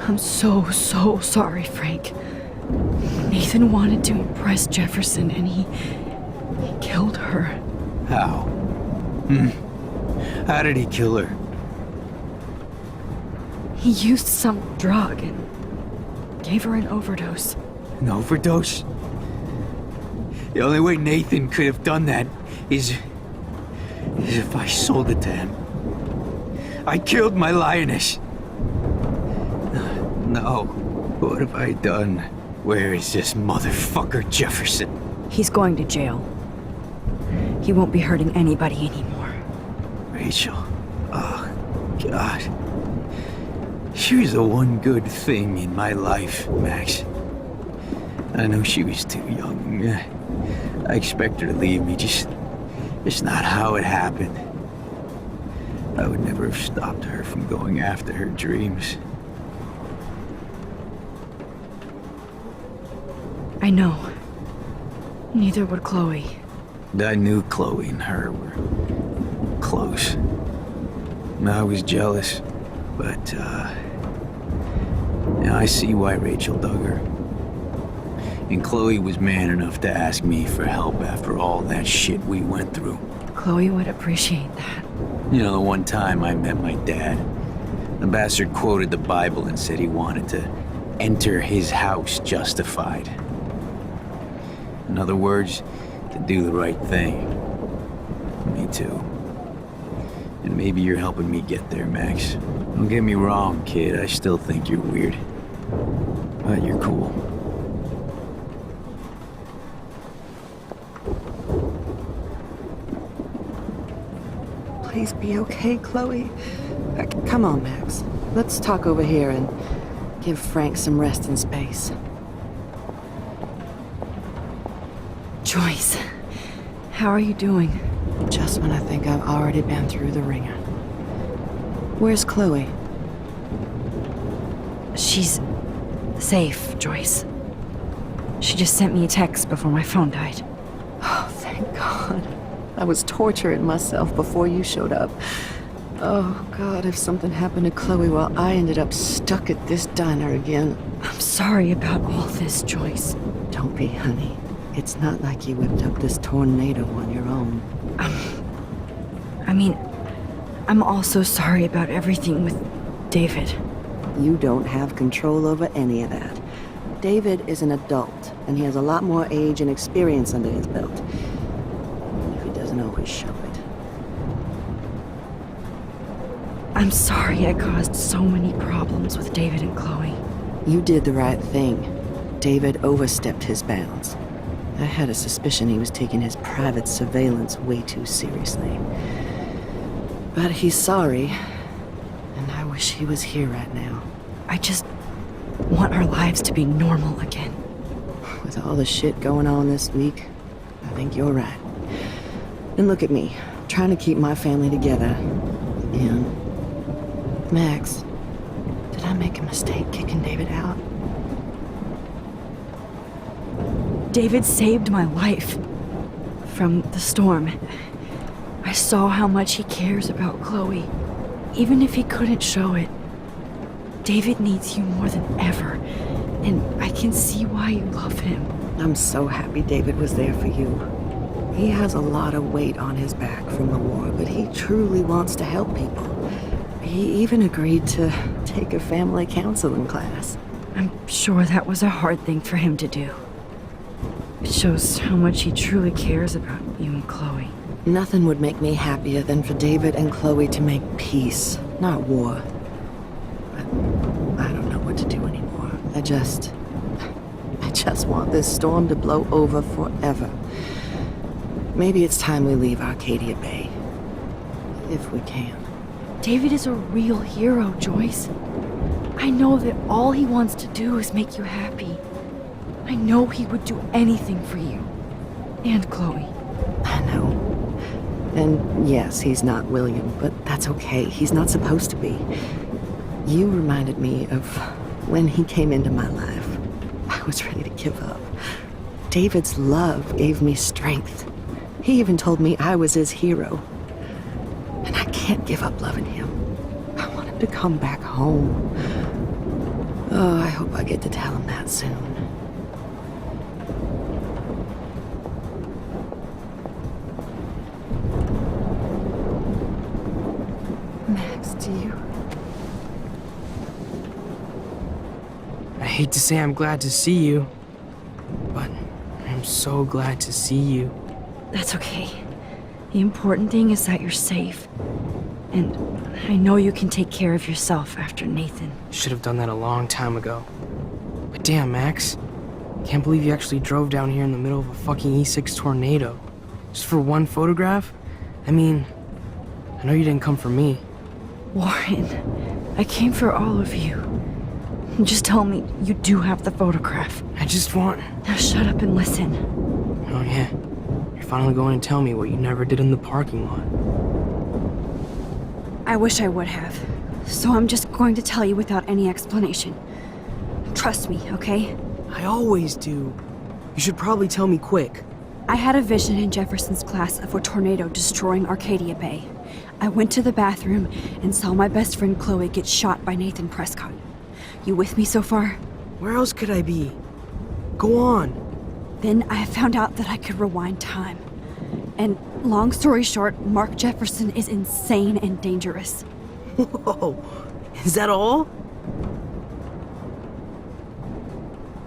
I'm so sorry, Frank. Nathan wanted to impress Jefferson and he killed her. How? How did he kill her? He used some drug and gave her an overdose. An overdose? The only way Nathan could have done that is if I sold it to him. I killed my lioness. no. What have I done? Where is this motherfucker Jefferson? He's going to jail. He won't be hurting anybody anymore. Rachel. Oh, God. She was the one good thing in my life, Max. I know she was too young. I expect her to leave me, just not how it happened. I would never have stopped her from going after her dreams. I know. Neither would Chloe. I knew Chloe and her were close. I was jealous, but, now I see why Rachel dug her. And Chloe was man enough to ask me for help after all that shit we went through. Chloe would appreciate that. You know, the one time I met my dad, the bastard quoted the Bible and said he wanted to enter his house justified. In other words, to do the right thing. Me too. And maybe you're helping me get there, Max. Don't get me wrong, kid, I still think you're weird. But you're cool. Please be okay, Chloe. Come on, Max. Let's talk over here and give Frank some rest and space. Joyce, how are you doing? Just when I think I've already been through the ringer. Where's Chloe? She's safe, Joyce. She just sent me a text before my phone died. Oh, thank God. I was torturing myself before you showed up. Oh, God, if something happened to Chloe while I ended up stuck at this diner again. I'm sorry about all this, Joyce. Don't be, honey. It's not like you whipped up this tornado on your own. I'm also sorry about everything with David. You don't have control over any of that. David is an adult, and he has a lot more age and experience under his belt. If he doesn't always show it. I'm sorry I caused so many problems with David and Chloe. You did the right thing. David overstepped his bounds. I had a suspicion he was taking his private surveillance way too seriously. But he's sorry, and I wish he was here right now. I just want our lives to be normal again. With all the shit going on this week, I think you're right. And look at me, trying to keep my family together. Again. Max, did I make a mistake kicking David out? David saved my life from the storm. I saw how much he cares about Chloe, even if he couldn't show it. David needs you more than ever, and I can see why you love him. I'm so happy David was there for you. He has a lot of weight on his back from the war, but he truly wants to help people. He even agreed to take a family counseling class. I'm sure that was a hard thing for him to do. It shows how much he truly cares about you and Chloe. Nothing would make me happier than for David and Chloe to make peace, not war. But I don't know what to do anymore. I just want this storm to blow over forever. Maybe it's time we leave Arcadia Bay. If we can. David is a real hero, Joyce. I know that all he wants to do is make you happy. I know he would do anything for you. And Chloe. I know. And yes, he's not William, but that's okay. He's not supposed to be. You reminded me of when he came into my life. I was ready to give up. David's love gave me strength. He even told me I was his hero. And I can't give up loving him. I want him to come back home. Oh, I hope I get to tell him that soon. Max, do you... I hate to say I'm glad to see you, but I'm so glad to see you. That's okay. The important thing is that you're safe. And I know you can take care of yourself after Nathan. Should have done that a long time ago. But damn, Max. Can't believe you actually drove down here in the middle of a fucking E6 tornado. Just for one photograph? I mean, I know you didn't come for me. Warren, I came for all of you. Just tell me you do have the photograph. I just want... Now shut up and listen. Oh yeah, you're finally going to tell me what you never did in the parking lot. I wish I would have. So I'm just going to tell you without any explanation. Trust me, okay? I always do. You should probably tell me quick. I had a vision in Jefferson's class of a tornado destroying Arcadia Bay. I went to the bathroom and saw my best friend Chloe get shot by Nathan Prescott. You with me so far? Where else could I be? Go on. Then I found out that I could rewind time. And long story short, Mark Jefferson is insane and dangerous. Whoa, is that all?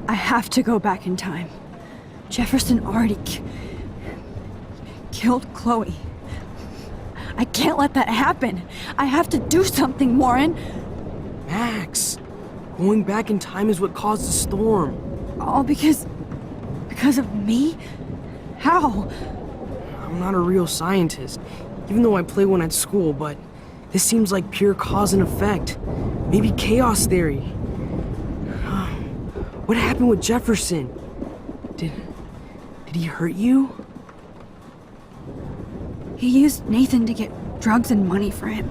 I have to go back in time. Jefferson already killed Chloe. I can't let that happen. I have to do something, Warren. Max, going back in time is what caused the storm. All because of me? How? I'm not a real scientist, even though I play one at school, but this seems like pure cause and effect. Maybe chaos theory. What happened with Jefferson? Did he hurt you? He used Nathan to get drugs and money for him.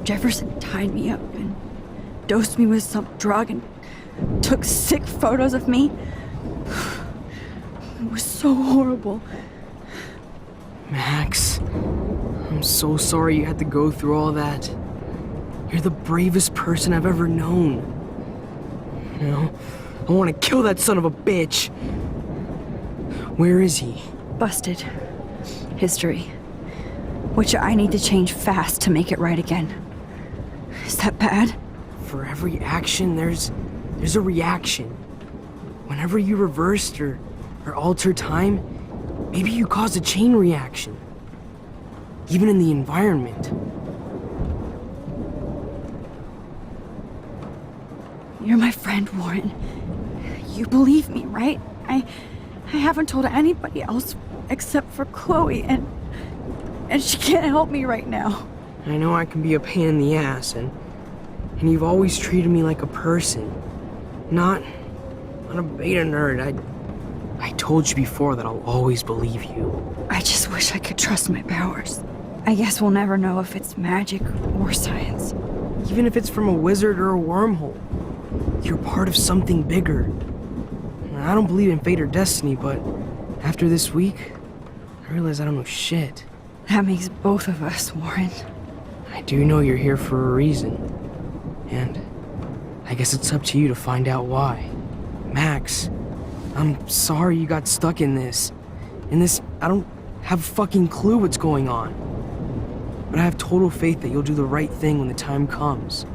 Jefferson tied me up and dosed me with some drug and took sick photos of me. It was so horrible. Max, I'm so sorry you had to go through all that. You're the bravest person I've ever known. You know, I want to kill that son of a bitch. Where is he? Busted. History. Which I need to change fast to make it right again. Is that bad? For every action, there's a reaction. Whenever you reversed or altered time, maybe you caused a chain reaction. Even in the environment. You're my friend, Warren. You believe me, right? I haven't told anybody else except for Chloe, and she can't help me right now. I know I can be a pain in the ass, and you've always treated me like a person. Not a beta nerd. I told you before that I'll always believe you. I just wish I could trust my powers. I guess we'll never know if it's magic or science. Even if it's from a wizard or a wormhole, you're part of something bigger. I don't believe in fate or destiny, but after this week, I realize I don't know shit. That makes both of us, Warren. I do know you're here for a reason. And I guess it's up to you to find out why. Max, I'm sorry you got stuck in this. I don't have a fucking clue what's going on. But I have total faith that you'll do the right thing when the time comes.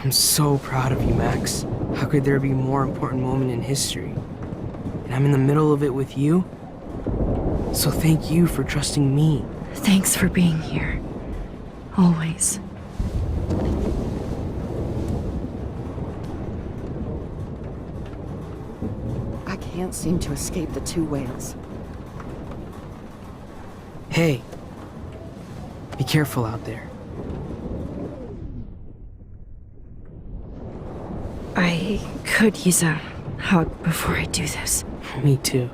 I'm so proud of you, Max. How could there be a more important moment in history? And I'm in the middle of it with you. So thank you for trusting me. Thanks for being here. Always. I can't seem to escape the two whales. Hey, be careful out there. I could use a hug before I do this. Me too.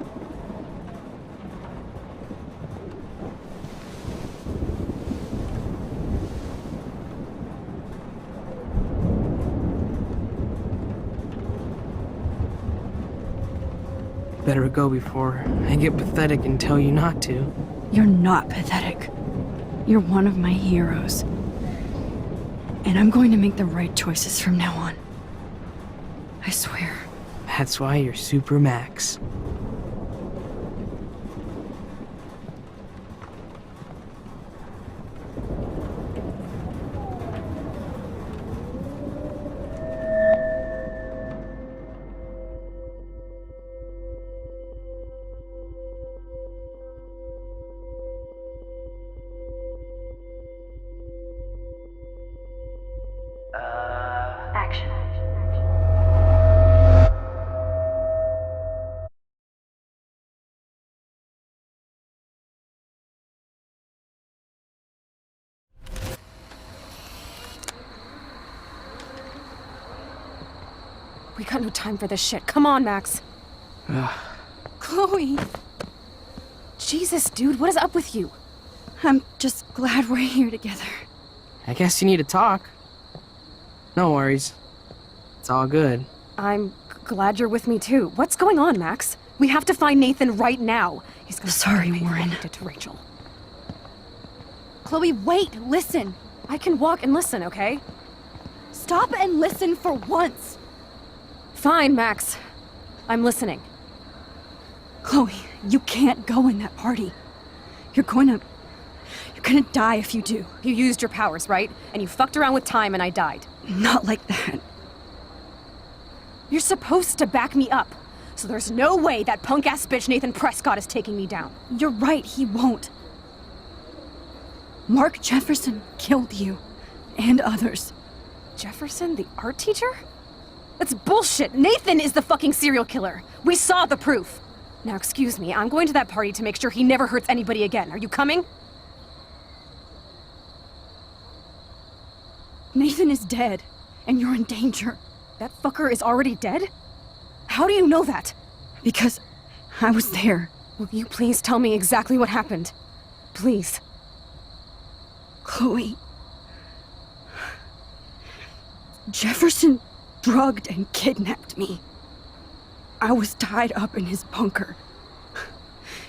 Better go before I get pathetic and tell you not to. You're not pathetic. You're one of my heroes. And I'm going to make the right choices from now on. I swear. That's why you're Super Max. We got no time for this shit. Come on, Max. Chloe! Jesus, dude, what is up with you? I'm just glad we're here together. I guess you need to talk. No worries. It's all good. I'm glad you're with me too. What's going on, Max? We have to find Nathan right now. He's gonna Sorry, Warren. did to Rachel. Chloe, wait, listen. I can walk and listen, okay? Stop and listen for once. Fine, Max. I'm listening. Chloe, you can't go in that party. You're gonna die if you do. You used your powers, right? And you fucked around with time and I died. Not like that. You're supposed to back me up. So there's no way that punk-ass bitch Nathan Prescott is taking me down. You're right, he won't. Mark Jefferson killed you. And others. Jefferson, the art teacher? That's bullshit! Nathan is the fucking serial killer! We saw the proof! Now excuse me, I'm going to that party to make sure he never hurts anybody again. Are you coming? Nathan is dead, and you're in danger. That fucker is already dead? How do you know that? Because I was there. Will you please tell me exactly what happened? Please. Chloe. Jefferson drugged and kidnapped me. I was tied up in his bunker.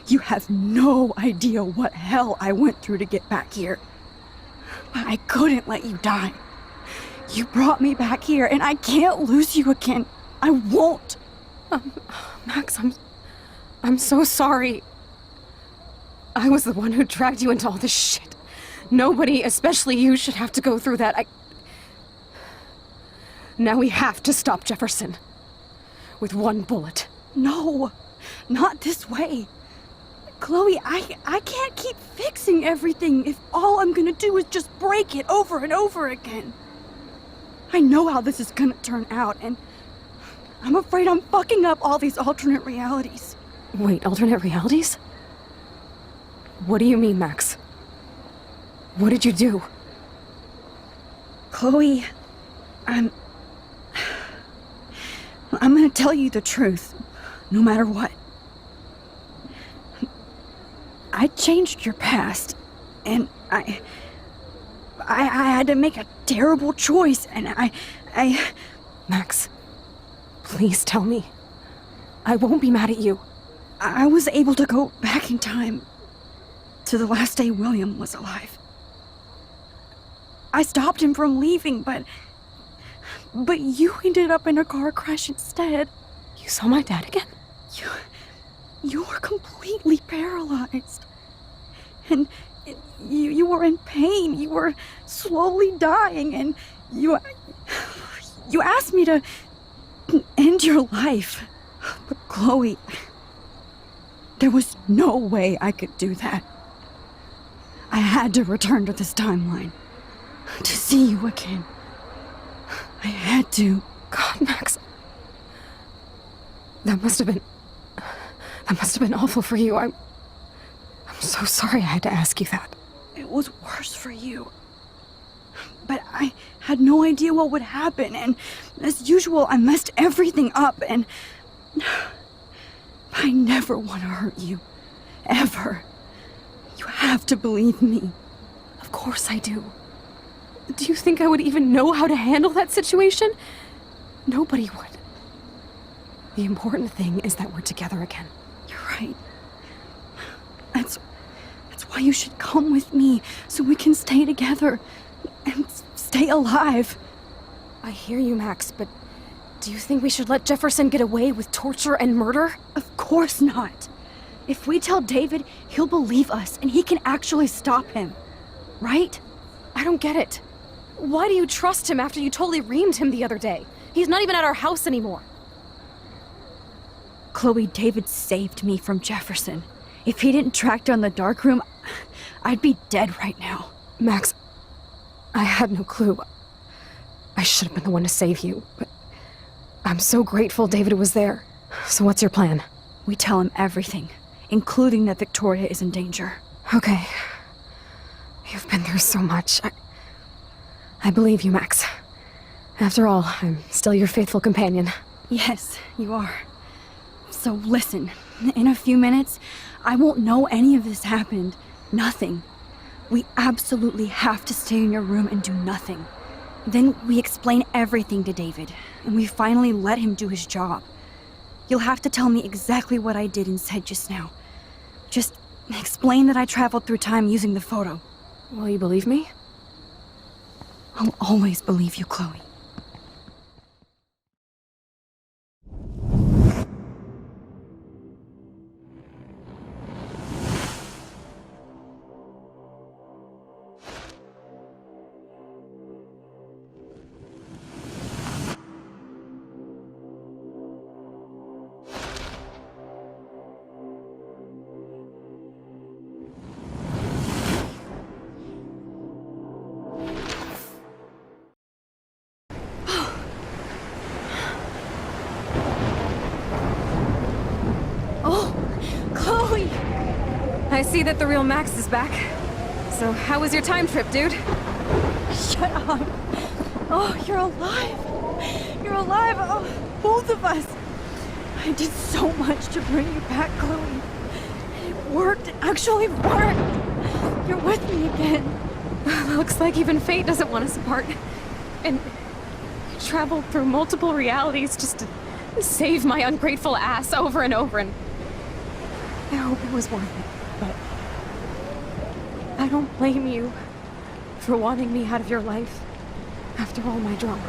You have no idea what hell I went through to get back here. But I couldn't let you die. You brought me back here, and I can't lose you again. I won't. Max, I'm so sorry. I was the one who dragged you into all this shit. Nobody, especially you, should have to go through that. Now we have to stop Jefferson. With one bullet. No, not this way. Chloe, I can't keep fixing everything if all I'm gonna do is just break it over and over again. I know how this is gonna turn out, and I'm afraid I'm fucking up all these alternate realities. Wait, alternate realities? What do you mean, Max? What did you do? Chloe, I'm gonna tell you the truth, no matter what. I changed your past, and I had to make a terrible choice, and I... Max, please tell me. I won't be mad at you. I was able to go back in time to the last day William was alive. I stopped him from leaving, but you ended up in a car crash instead. You saw my dad again? You were completely paralyzed. And you were in pain. You were slowly dying, and you asked me to end your life. But Chloe, there was no way I could do that. I had to return to this timeline to see you again. I had to. God, Max. That must have been awful for you. I'm so sorry I had to ask you that. It was worse for you. But I had no idea what would happen, and as usual, I messed everything up, and I never want to hurt you. Ever. You have to believe me. Of course I do. Do you think I would even know how to handle that situation? Nobody would. The important thing is that we're together again. You're right. That's why you should come with me, so we can stay together and stay alive. I hear you, Max, but do you think we should let Jefferson get away with torture and murder? Of course not. If we tell David, he'll believe us, and he can actually stop him. Right? I don't get it. Why do you trust him after you totally reamed him the other day? He's not even at our house anymore. Chloe, David saved me from Jefferson. If he didn't track down the darkroom, I'd be dead right now. Max, I had no clue. I should have been the one to save you, but I'm so grateful David was there. So what's your plan? We tell him everything, including that Victoria is in danger. Okay. You've been through so much. I believe you, Max. After all, I'm still your faithful companion. Yes, you are. So listen, in a few minutes, I won't know any of this happened. Nothing. We absolutely have to stay in your room and do nothing. Then we explain everything to David, and we finally let him do his job. You'll have to tell me exactly what I did and said just now. Just explain that I traveled through time using the photo. Will you believe me? I'll always believe you, Chloe. I see that the real Max is back. So how was your time trip, dude? Shut up. Oh, you're alive. You're alive. Oh, both of us. I did so much to bring you back, Chloe. It worked. It actually worked. You're with me again. Looks like even fate doesn't want us apart. And I traveled through multiple realities just to save my ungrateful ass over and over, and I hope it was worth it. But I don't blame you for wanting me out of your life after all my drama.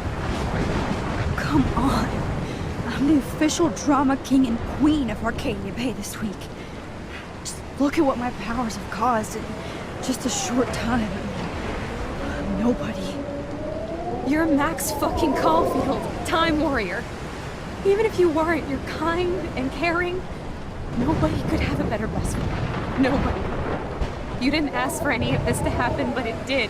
Come on. I'm the official drama king and queen of Arcadia Bay this week. Just look at what my powers have caused in just a short time. I'm nobody. You're Max fucking Caulfield, Time Warrior. Even if you weren't, you're kind and caring. Nobody could have a better best friend. Nobody. You didn't ask for any of this to happen, but it did.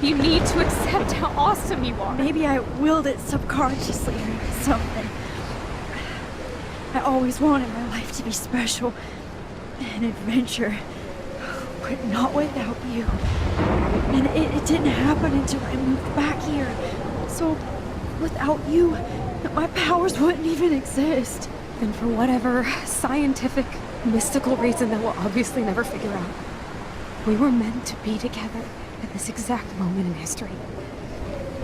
You need to accept how awesome you are. Maybe I willed it subconsciously or something. I always wanted my life to be special. An adventure. But not without you. And it didn't happen until I moved back here. So, without you, my powers wouldn't even exist. And for whatever scientific, mystical reason that we'll obviously never figure out, we were meant to be together at this exact moment in history.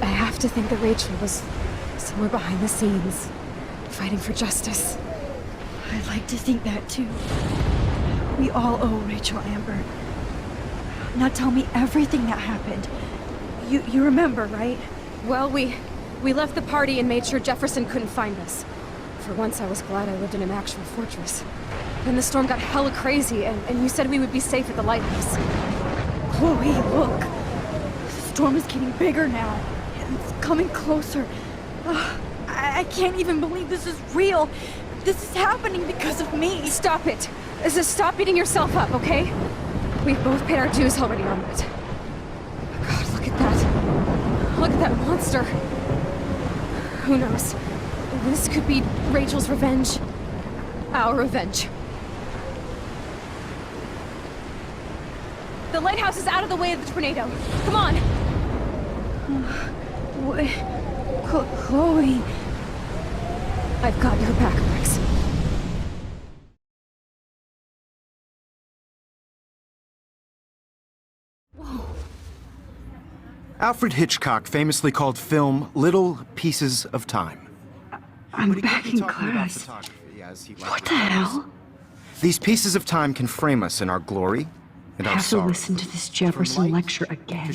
I have to think that Rachel was somewhere behind the scenes, fighting for justice. I'd like to think that too. We all owe Rachel Amber. Now tell me everything that happened. You remember, right? Well, we left the party and made sure Jefferson couldn't find us. For once, I was glad I lived in an actual fortress. Then the storm got hella crazy, and you said we would be safe at the lighthouse. Chloe, look. The storm is getting bigger now. It's coming closer. I can't even believe this is real. This is happening because of me. Stop it. Stop beating yourself up, okay? We've both paid our dues already on it. God, look at that. Look at that monster. Who knows? This could be Rachel's revenge. Our revenge. The lighthouse is out of the way of the tornado. Come on! Chloe... I've got your back, Max. Alfred Hitchcock famously called film little pieces of time. I'm back in class. What the hell? These pieces of time can frame us in our glory and I our have to sorrow. listen to this Jefferson lecture again.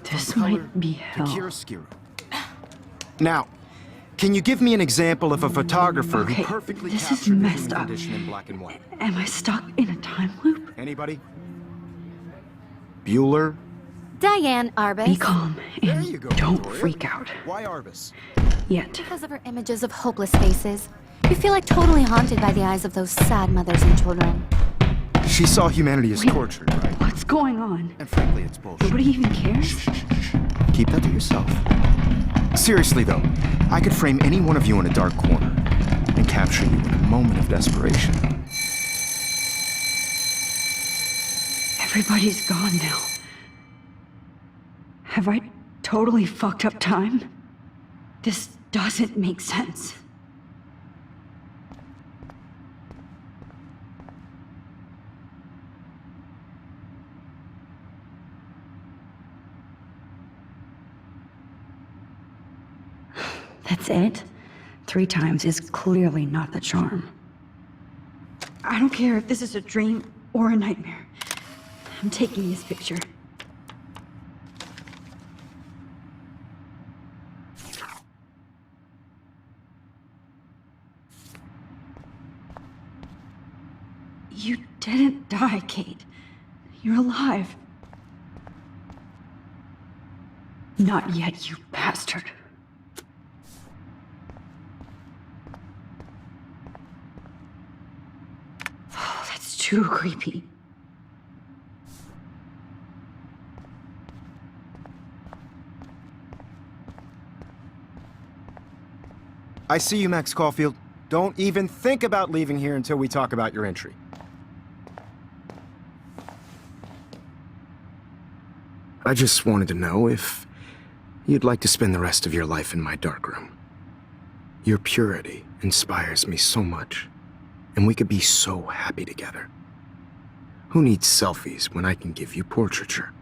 This might be hell. Now, can you give me an example of a photographer Okay, who perfectly this is captured the messed human up. condition in black and white? Am I stuck in a time loop? Anybody? Bueller? Diane Arbus. Be calm and you go, don't Victoria. freak out. Why Arbus? Yet. Because of her images of hopeless faces. You feel like totally haunted by the eyes of those sad mothers and children. She saw humanity as tortured, right? What's going on? And frankly, it's bullshit. Nobody even cares? Keep that to yourself. Seriously, though, I could frame any one of you in a dark corner and capture you in a moment of desperation. Everybody's gone now. Have I totally fucked up time? This doesn't make sense. That's it? 3 times is clearly not the charm. I don't care if this is a dream or a nightmare. I'm taking this picture. You didn't die, Kate. You're alive. Not yet, you bastard. Oh, that's too creepy. I see you, Max Caulfield. Don't even think about leaving here until we talk about your entry. I just wanted to know if you'd like to spend the rest of your life in my darkroom. Your purity inspires me so much, and we could be so happy together. Who needs selfies when I can give you portraiture?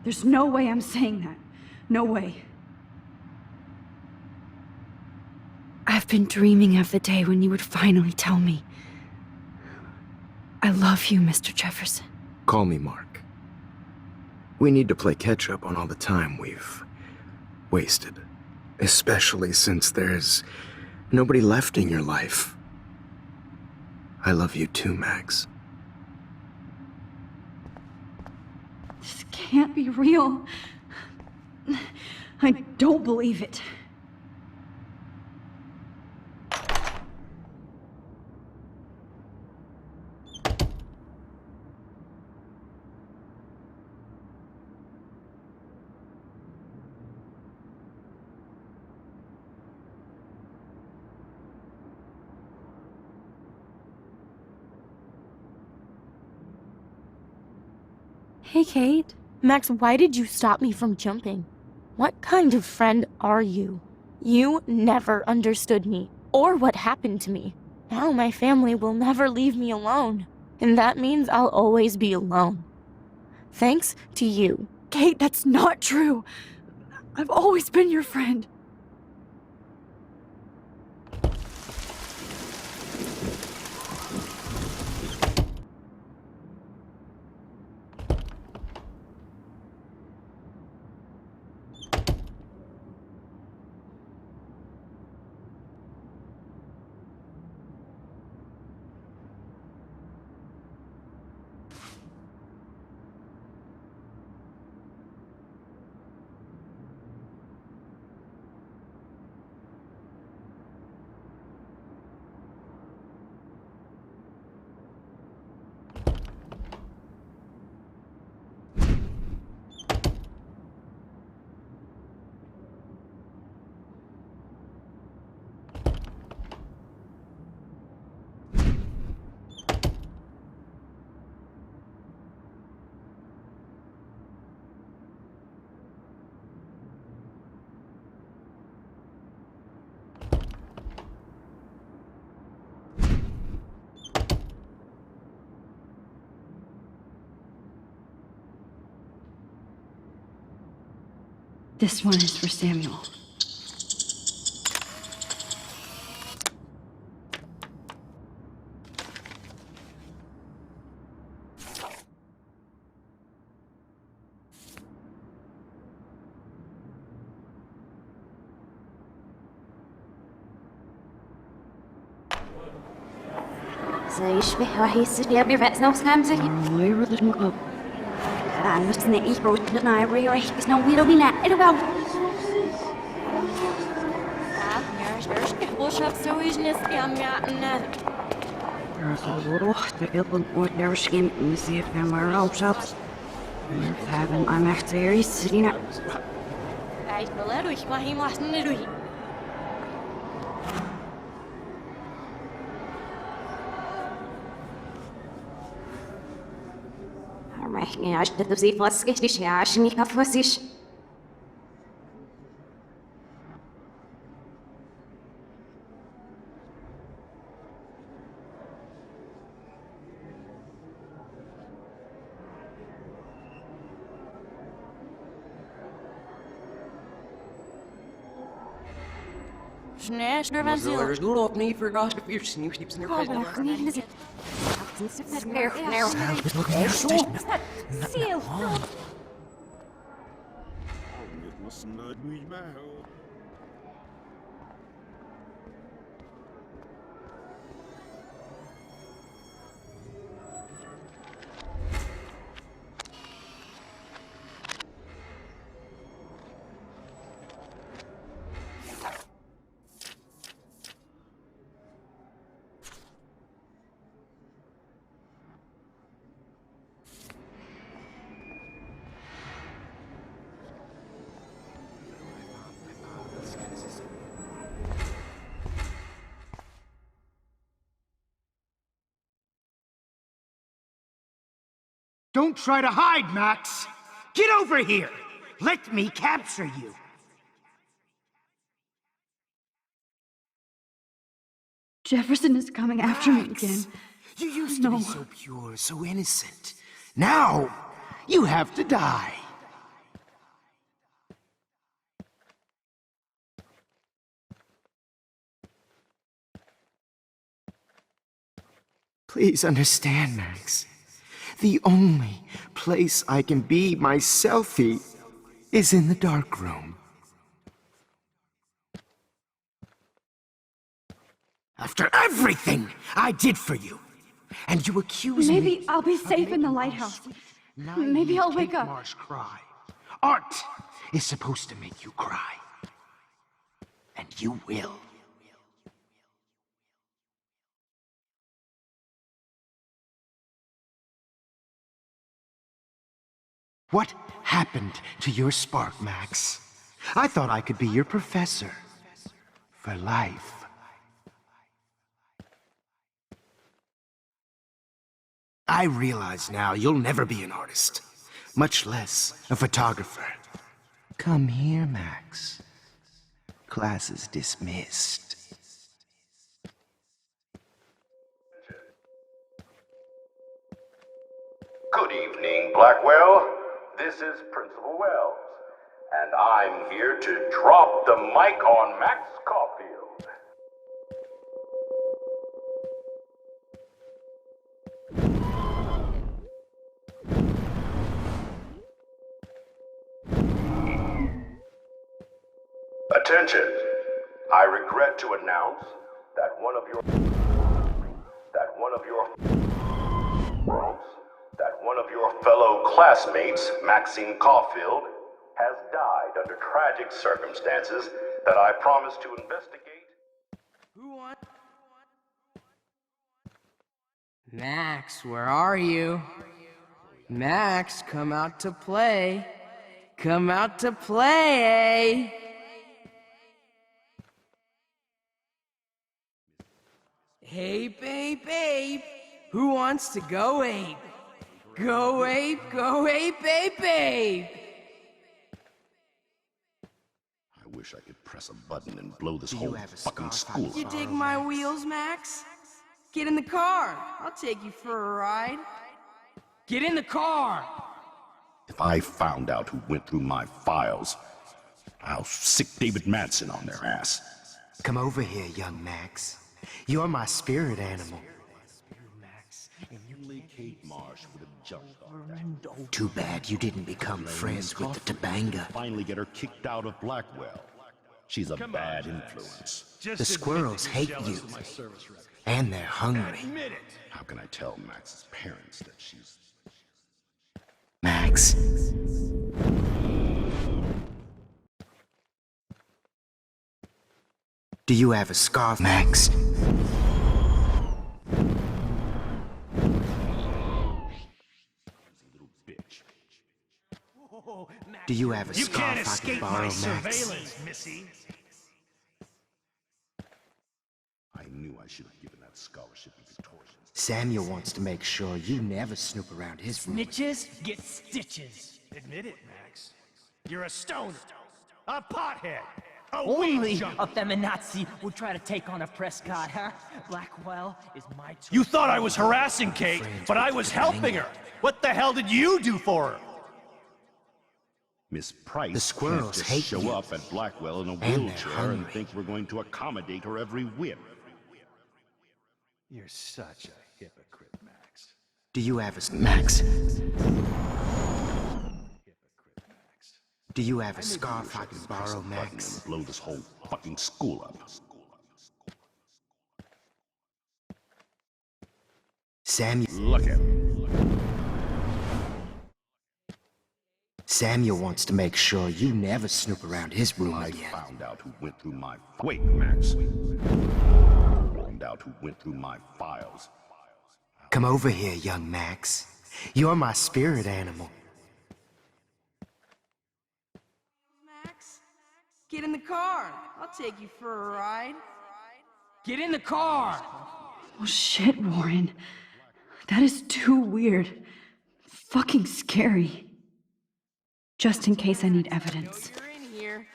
There's no way I'm saying that. No way. I've been dreaming of the day when you would finally tell me. I love you, Mr. Jefferson. Call me Mark. We need to play catch-up on all the time we've wasted. Especially since there's nobody left in your life. I love you too, Max. This can't be real. I don't believe it. Hey, Kate. Max, why did you stop me from jumping? What kind of friend are you? You never understood me, or what happened to me. Now my family will never leave me alone, and that means I'll always be alone. Thanks to you. Kate, that's not true. I've always been your friend. This one is for Samuel. زيش به وحيس يا بيرفعس نوس نامزي غير المقاب أنا سنعي بروت لنا ريح بس نويرو بينا إلو وش بسويش نسقي عم يعقنا روح تقبل ودرش جيم مسير في مرة وشابس فهذا I'm actually سرينا عايش بلا روح ما هي محسن روحي يعني عشت تبزيد فاسكش ليش عشان يكفوسيش There's no op me for gosh if you're sneaks in your face. Don't try to hide, Max! Get over here! Let me capture you! Jefferson is coming after me again. You used to be so pure, so innocent. Now, you have to die. Please understand, Max. The only place I can be myself is in the dark room. After everything I did for you, and you accuse me... Maybe I'll be safe in the lighthouse. Maybe I'll wake up. Marsh cry. Art is supposed to make you cry. And you will. What happened to your spark, Max? I thought I could be your professor. For life. I realize now you'll never be an artist. Much less a photographer. Come here, Max. Class is dismissed. Good evening, Blackwell. This is Principal Wells, and I'm here to drop the mic on Max Caulfield. Attention! I regret to announce that one of your fellow classmates, Maxine Caulfield, has died under tragic circumstances that I promise to investigate. Max, where are you? Max, come out to play. Come out to play, eh? Hey, babe, babe. Who wants to go ape? Go ape, babe, babe. I wish I could press a button and blow this whole fucking school. You dig my wheels, Max? Get in the car. I'll take you for a ride. Get in the car. If I found out who went through my files, I'll sick David Madsen on their ass. Come over here, young Max. You're my spirit animal. Too bad you didn't become friends with the Tabanga. Finally get her kicked out of Blackwell. She's a bad influence. The squirrels hate you. And they're hungry. How can I tell Max's parents that she's... Max. Do you have a scarf, Max? Do you have a scarf I can borrow, Max? Missy. I knew I should have given that scholarship to Victoria. Samuel wants to make sure you never snoop around his room. Snitches get stitches. Admit it, Max. You're a stoner. A pothead. Only a feminazi would try to take on a Prescott, huh? Blackwell is my turn. You thought I was harassing Kate, but I was helping her. What the hell did you do for her? Miss Price The squirrels can't hate just show you. up at Blackwell in a And they're wheelchair and hungry. think we're going to accommodate her every whim. You're such a hypocrite, Max. Do you have a... Max. Do you have a scarf I can borrow, Max? And blow this whole fucking school up. Samuel. Look at him. Samuel wants to make sure you never snoop around his room again. I found out who went through my... Wait, Max. Found out who went through my files. Come over here, young Max. You're my spirit animal. Max, get in the car. I'll take you for a ride. Get in the car! Oh shit, Warren. That is too weird. Fucking scary. Just in case I need evidence. You're in here.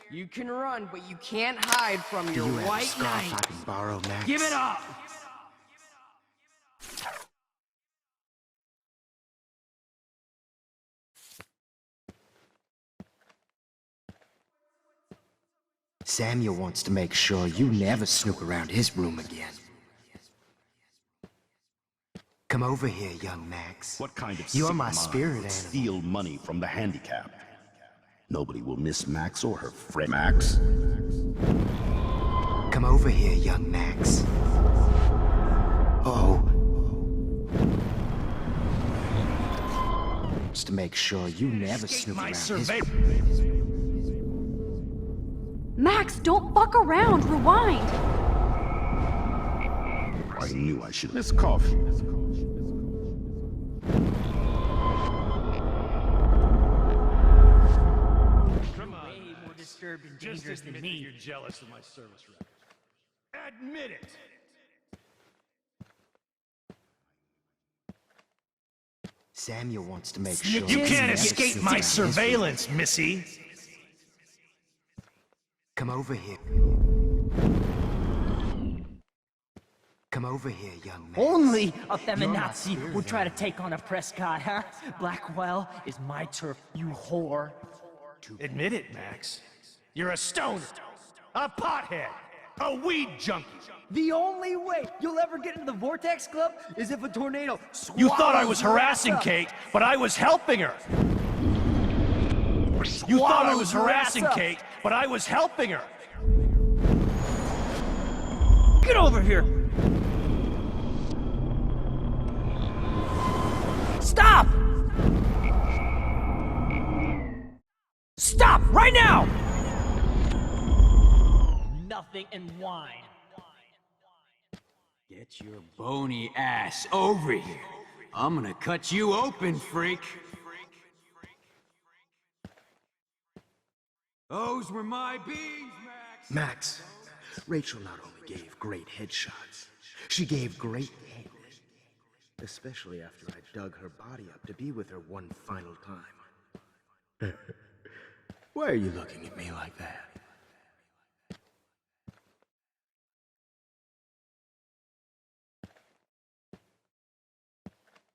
You can run, but you can't hide from Do your you have a white scarf I knight. can borrow, Max? Give it up! Samuel wants to make sure you never snoop around his room again. Come over here, young Max. What kind of You're sick my mind spirit would animal. steal money from the handicapped? Nobody will miss Max or her friend. Max? Come over here, young Max. Oh. Just to make sure you never snoop around his room. Max, don't fuck around. Rewind. I knew I should. Miss Caulfield. Come on, Way more disturbed and just dangerous than admit me. that you're jealous of my service record. Admit it! Samuel wants to make You sure can't never escape snoop my around his room. surveillance, missy! Come over here. Come over here, young man. Only a feminazi would try to take on a Prescott, huh? Blackwell is my turf, you whore. Admit it, Max. You're a stoner, a pothead, a weed junkie. The only way you'll ever get into the Vortex Club is if a tornado You thought I was swallows your ass harassing up. Kate, but I was helping her. You thought I was Swallows your ass harassing up. Kate, but I was helping her. Get over here! Stop! Stop! Right now! Nothing and wine. Get your bony ass over here. I'm gonna cut you open, freak. Those were my beans, Max. Max, Rachel not only gave great headshots, she gave great head. Especially after I dug her body up to be with her one final time. Why are you looking at me like that?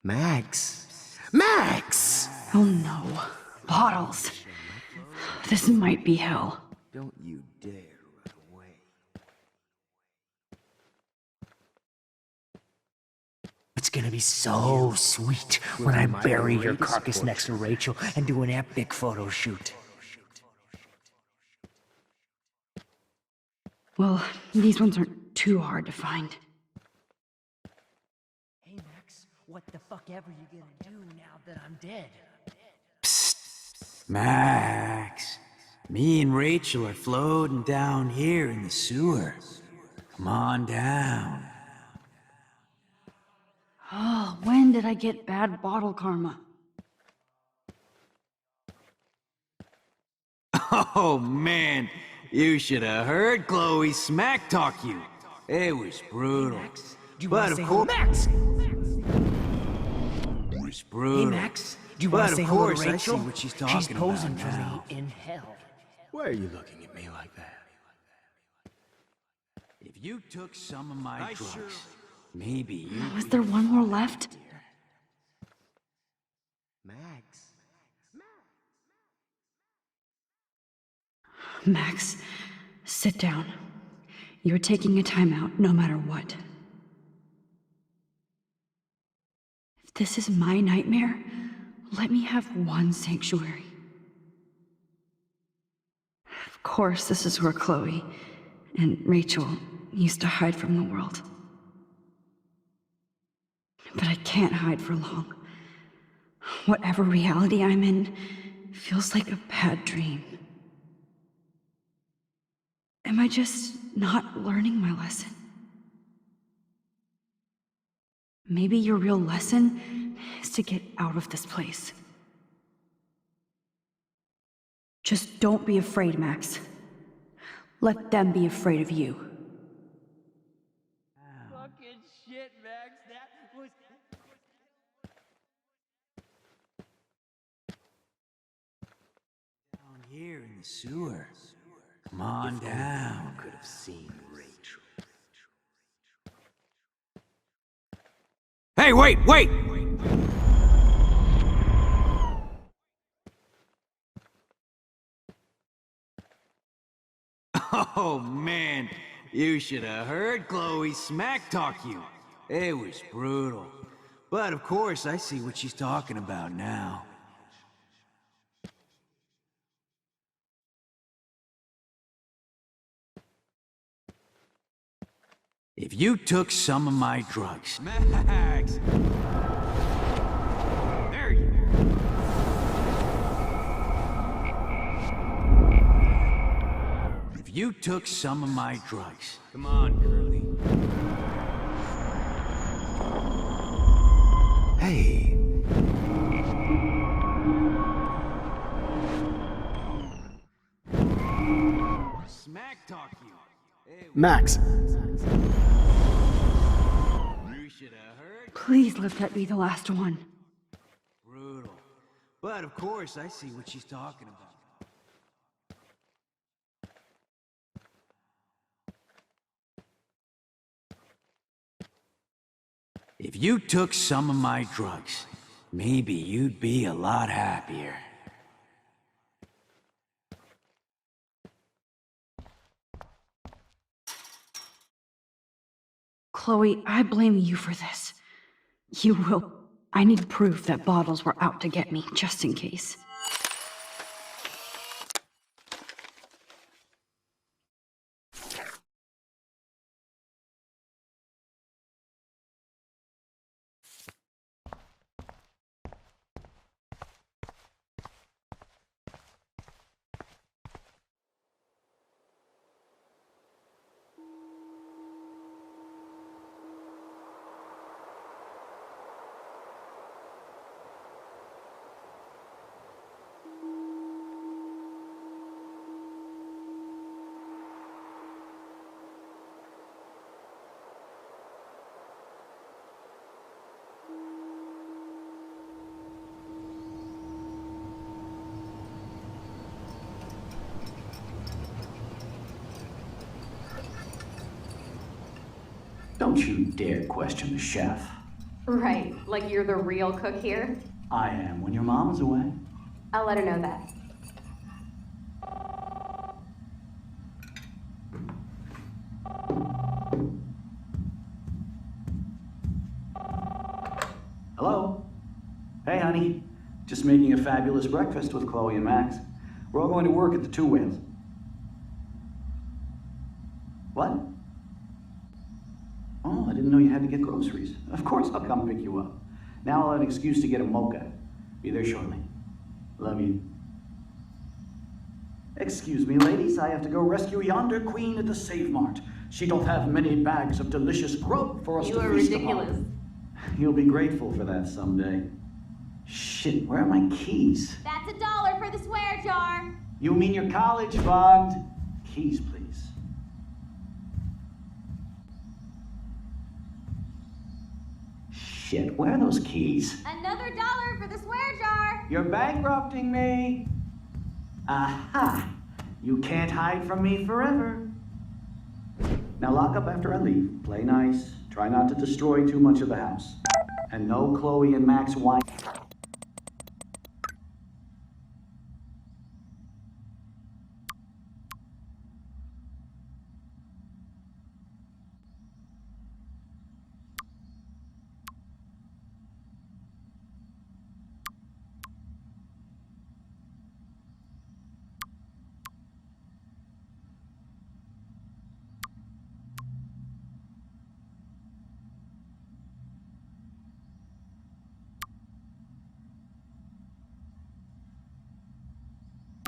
Max! Max! Oh no. Bottles. This might be hell. Don't you dare run away. It's gonna be so sweet when I bury your carcass next to Rachel and do an epic photo shoot. Well, these ones aren't too hard to find. Hey Max, what the fuck ever you gonna do now that I'm dead? Max, me and Rachel are floating down here in the sewer. Come on down. Oh, when did I get bad bottle karma? Oh man, you should have heard Chloe smack talk you. It was brutal. Do you But wanna of say course, Max? it was brutal. Hey Max, do you But wanna of say hello course, to I Rachel? see what she's talking She's posing about for now. me in hell. Why are you looking at me like that? If you took some of my drugs, maybe you... Was there one more left? Max. Max, sit down. You're taking a timeout no matter what. If this is my nightmare, let me have one sanctuary. Of course, this is where Chloe and Rachel used to hide from the world. But I can't hide for long. Whatever reality I'm in feels like a bad dream. Am I just not learning my lesson? Maybe your real lesson is to get out of this place. Just don't be afraid, Max. Let them be afraid of you. Fucking shit, Max. That was... Down here in the sewer. Come on down. Could have seen Rachel. Hey, wait! Oh, man. You should have heard Chloe smack talk you. It was brutal. But of course, I see what she's talking about now. If you took some of my drugs... Max! There you are. If you took some of my drugs... Come on, Curly. Hey. Smack talk you. Max. Please let that be the last one. Brutal. But of course, I see what she's talking about. If you took some of my drugs, maybe you'd be a lot happier. Chloe, I blame you for this. You will. I need proof that bottles were out to get me, just in case. Don't you dare question the chef. Right, like you're the real cook here? I am when your mom is away. I'll let her know that. Hello? Hey, honey. Just making a fabulous breakfast with Chloe and Max. We're all going to work at the Two Whales. What? Oh, I didn't know you had to get groceries. Of course I'll come pick you up. Now I'll have an excuse to get a mocha. Be there shortly. Love you. Excuse me, ladies. I have to go rescue yonder queen at the Save Mart. She don't have many bags of delicious grub for us to feast upon. You are ridiculous. You'll be grateful for that someday. Shit, where are my keys? That's $1 for the swear jar. You mean your college fund? Keys, please. Shit, where are those keys? Another $1 for the swear jar. You're bankrupting me. Aha! You can't hide from me forever. Now lock up after I leave. Play nice. Try not to destroy too much of the house. And no Chloe and Max wine.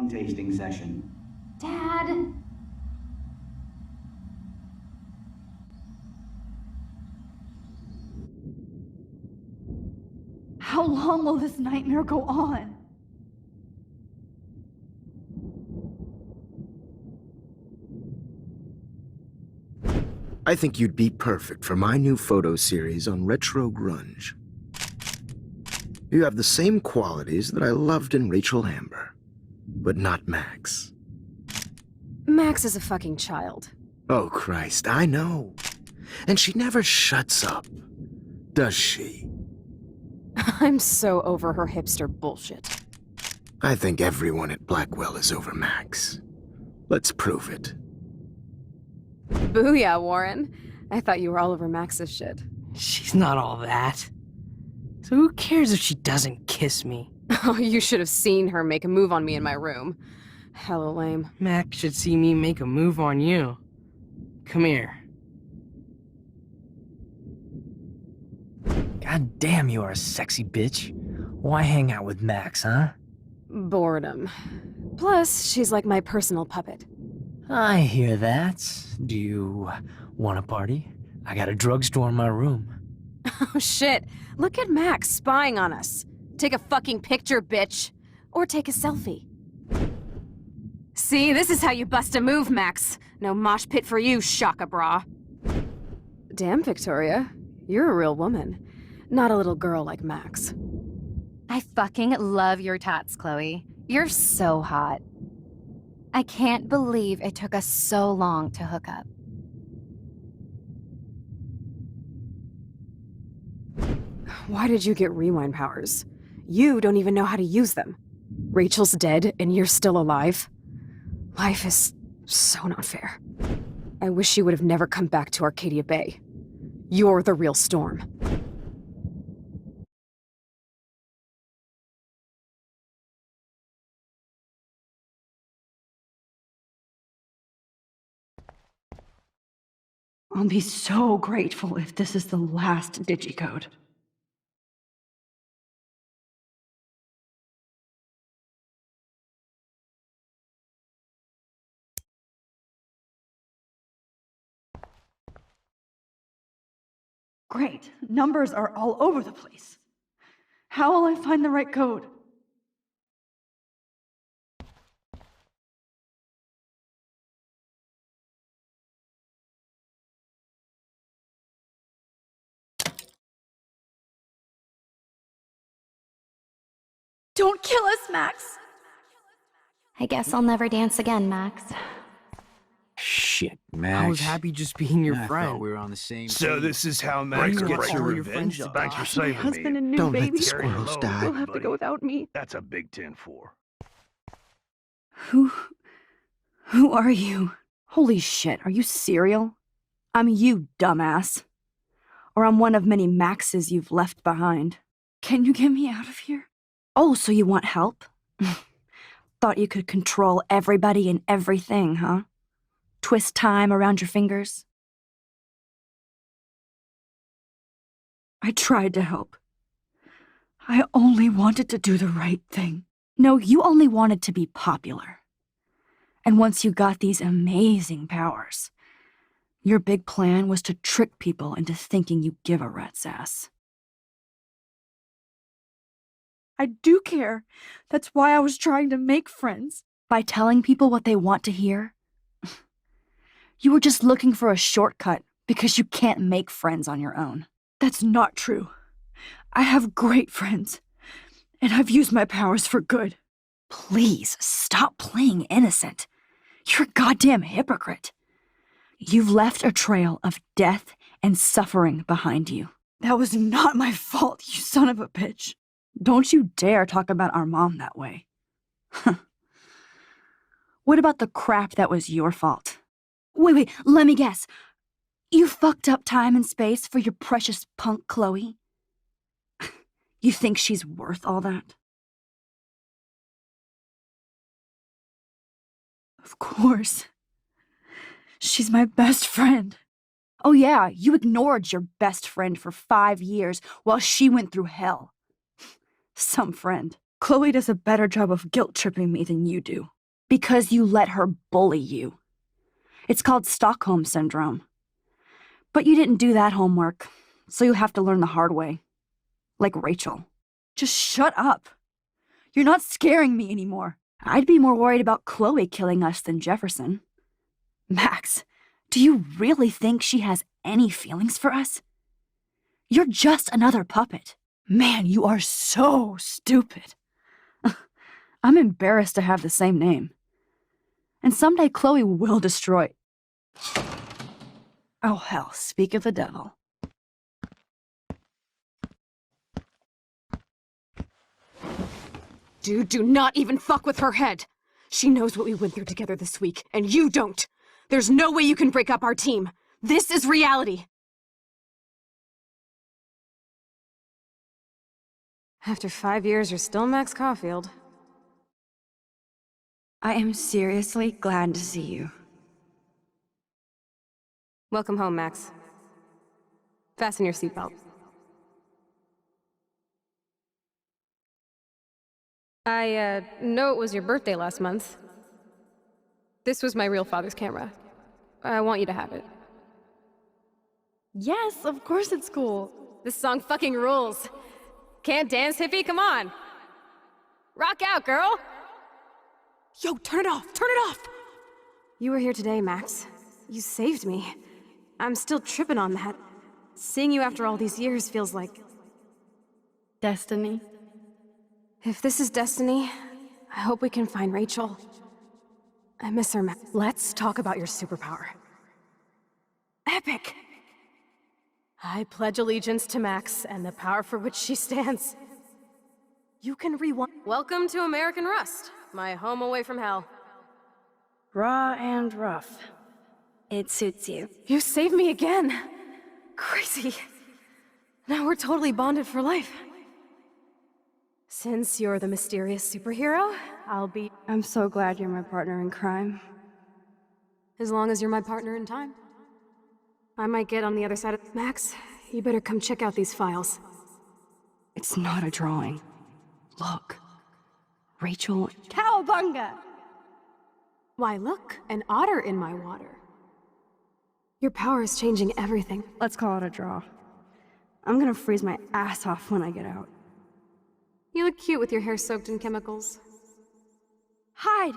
tasting session. Dad. How long will this nightmare go on? I think you'd be perfect for my new photo series on retro grunge. You have the same qualities that I loved in Rachel Amber, but not Max. Max is a fucking child. Oh, Christ, I know. And she never shuts up, does she? I'm so over her hipster bullshit. I think everyone at Blackwell is over Max. Let's prove it. Booyah, Warren. I thought you were all over Max's shit. She's not all that. So who cares if she doesn't kiss me? Oh, you should have seen her make a move on me in my room. Hella lame. Max should see me make a move on you. Come here. God damn, you are a sexy bitch. Why hang out with Max, huh? Boredom. Plus, she's like my personal puppet. I hear that. Do you want a party? I got a drugstore in my room. Oh shit, look at Max spying on us. Take a fucking picture, bitch. Or take a selfie. See, this is how you bust a move, Max. No mosh pit for you, Shaka Bra. Damn, Victoria. You're a real woman. Not a little girl like Max. I fucking love your tats, Chloe. You're so hot. I can't believe it took us so long to hook up. Why did you get rewind powers? You don't even know how to use them. Rachel's dead and you're still alive. Life is so not fair. I wish you would have never come back to Arcadia Bay. You're the real Storm. I'll be so grateful if this is the last digicode. Great. Numbers are all over the place. How will I find the right code? Don't kill us, Max! I guess I'll never dance again, Max. Shit, Max. I was happy just being your I friend. thought we were on the same So page. this is how Max gets your all your revenge? friends Thanks for die. saving My me. husband and new Don't let baby. the squirrels die. You'll have to go without me. That's a big 10-4. Who are you? Holy shit, are you serial? I'm you, dumbass. Or I'm one of many Maxes you've left behind. Can you get me out of here? Oh, so you want help? Thought you could control everybody and everything, huh? Twist time around your fingers? I tried to help. I only wanted to do the right thing. No, you only wanted to be popular. And once you got these amazing powers, your big plan was to trick people into thinking you give a rat's ass. I do care. That's why I was trying to make friends. By telling people what they want to hear? You were just looking for a shortcut because you can't make friends on your own. That's not true. I have great friends, and I've used my powers for good. Please, stop playing innocent. You're a goddamn hypocrite. You've left a trail of death and suffering behind you. That was not my fault, you son of a bitch. Don't you dare talk about our mom that way. What about the crap that was your fault? Wait, let me guess. You fucked up time and space for your precious punk Chloe? You think she's worth all that? Of course. She's my best friend. Oh yeah, you ignored your best friend for 5 years while she went through hell. Some friend. Chloe does a better job of guilt-tripping me than you do. Because you let her bully you. It's called Stockholm Syndrome. But you didn't do that homework, so you'll have to learn the hard way. Like Rachel. Just shut up. You're not scaring me anymore. I'd be more worried about Chloe killing us than Jefferson. Max, do you really think she has any feelings for us? You're just another puppet. Man, you are so stupid. I'm embarrassed to have the same name. And someday Chloe will destroy... Oh hell, speak of the devil. Dude, do not even fuck with her head. She knows what we went through together this week, and you don't. There's no way you can break up our team. This is reality. After 5 years, you're still Max Caulfield. I am seriously glad to see you. Welcome home, Max. Fasten your seatbelt. I know it was your birthday last month. This was my real father's camera. I want you to have it. Yes, of course it's cool. This song fucking rules. Can't dance, hippie? Come on. Rock out, girl! Yo, turn it off! Turn it off! You were here today, Max. You saved me. I'm still tripping on that. Seeing you after all these years feels like... Destiny? If this is destiny, I hope we can find Rachel. I miss her, Max. Let's talk about your superpower. Epic! I pledge allegiance to Max and the power for which she stands. You can rewind. Welcome to American Rust, my home away from hell. Raw and rough. It suits you. You saved me again. Crazy. Now we're totally bonded for life. Since you're the mysterious superhero, I'll be... I'm so glad you're my partner in crime. As long as you're my partner in time. I might get on the other side of... Max, you better come check out these files. It's not a drawing. Look. Rachel... Cowabunga! Why, look, an otter in my water. Your power is changing everything. Let's call it a draw. I'm gonna freeze my ass off when I get out. You look cute with your hair soaked in chemicals. Hide!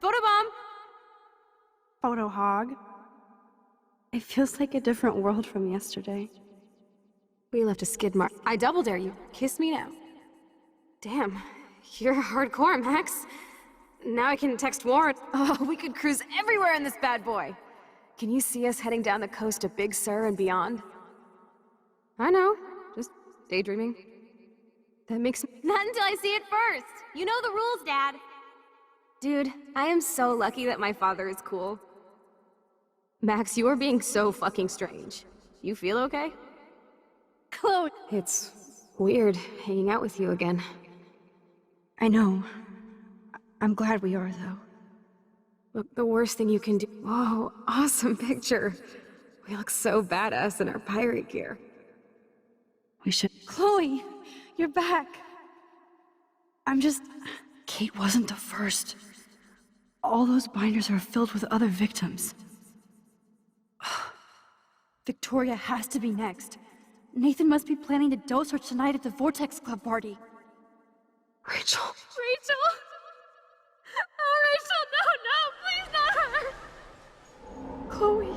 Photobomb! Photo hog. It feels like a different world from yesterday. We left a skid mark. I double dare you. Kiss me now. Damn, you're hardcore, Max. Now I can text Warren. Oh, we could cruise everywhere in this bad boy. Can you see us heading down the coast to Big Sur and beyond? I know, just daydreaming. That makes... Not until I see it first. You know the rules, Dad. Dude, I am so lucky that my father is cool. Max, you are being so fucking strange. You feel okay? Chloe! It's weird hanging out with you again. I know. I'm glad we are, though. Look, the worst thing you can do... Whoa, awesome picture. We look so badass in our pirate gear. We should... Chloe! You're back! Kate wasn't the first. All those binders are filled with other victims. Victoria has to be next. Nathan must be planning to dose her tonight at the Vortex Club party. Rachel. Rachel! Oh, Rachel, no, please not her! Chloe.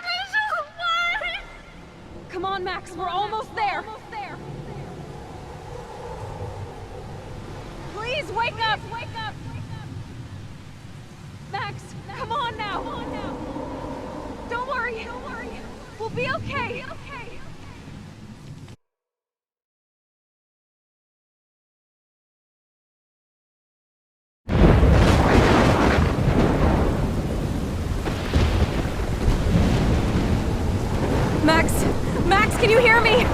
Rachel, why? Come on, Max, we're almost there! Please wake up! Max, come on now! Don't worry! We'll be okay! Max, can you hear me?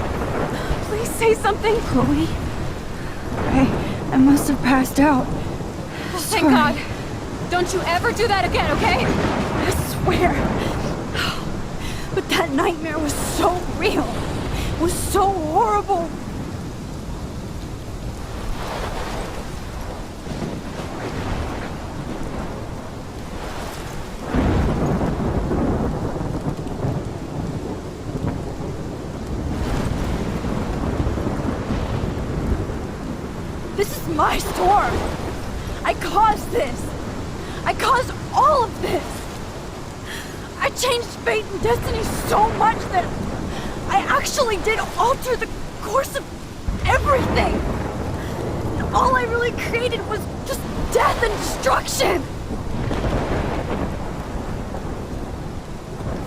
Please say something! Chloe? I must have passed out. Thank God! Don't you ever do that again, okay? I swear. But that nightmare was so real. It was so horrible. This is my storm! I caused this! I caused all of this! I changed fate and destiny so much that I actually did alter the course of everything! And all I really created was just death and destruction!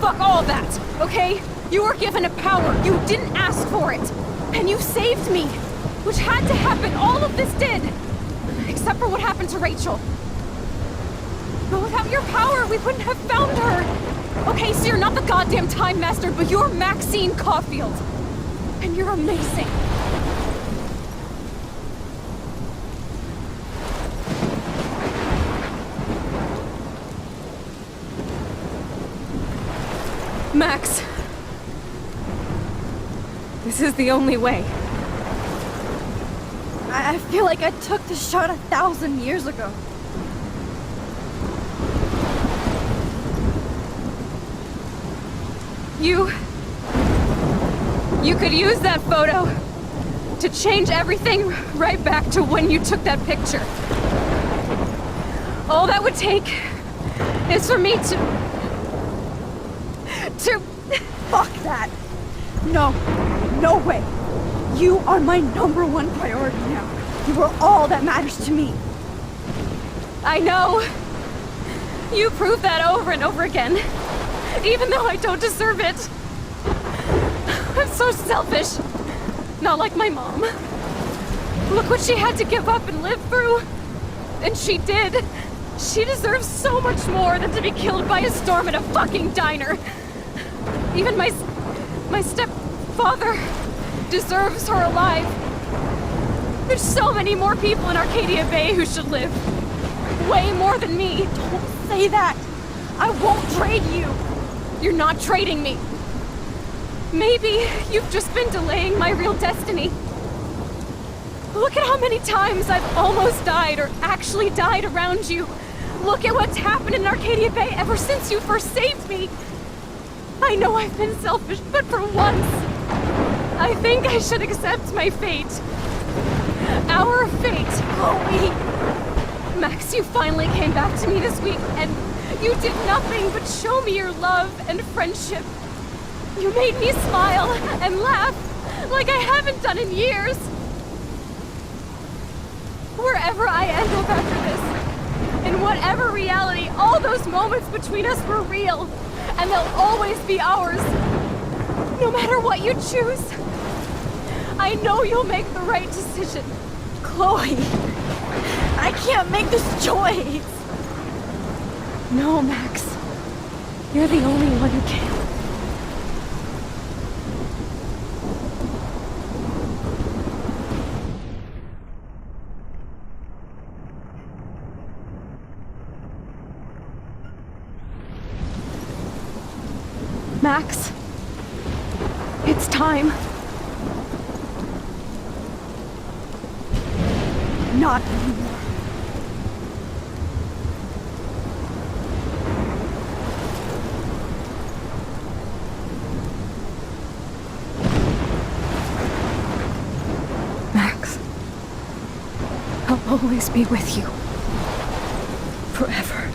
Fuck all that, okay? You were given a power, you didn't ask for it! And you saved me! Which had to happen, all of this did! Except for what happened to Rachel. But without your power, we wouldn't have found her! Okay, so you're not the goddamn Time Master, but you're Maxine Caulfield! And you're amazing! Max! This is the only way. I feel like I took the shot 1,000 years ago. You could use that photo to change everything right back to when you took that picture. All that would take is for me to... Fuck that! No, no way! You are my #1 priority now. You are all that matters to me. I know. You prove that over and over again. Even though I don't deserve it. I'm so selfish. Not like my mom. Look what she had to give up and live through. And she did. She deserves so much more than to be killed by a storm at a fucking diner. Even my stepfather deserves her alive. There's so many more people in Arcadia Bay who should live. Way more than me. Don't say that. I won't trade you. You're not trading me. Maybe you've just been delaying my real destiny. Look at how many times I've almost died or actually died around you. Look at what's happened in Arcadia Bay ever since you first saved me. I know I've been selfish, but for once, I think I should accept my fate. Our fate, Chloe. Max, you finally came back to me this week, and you did nothing but show me your love and friendship. You made me smile and laugh like I haven't done in years. Wherever I end up after this, in whatever reality, all those moments between us were real, and they'll always be ours. No matter what you choose, I know you'll make the right decision. Chloe, I can't make this choice. No, Max. You're the only one who can. Max, it's time. Not anymore. Max, I'll always be with you. Forever.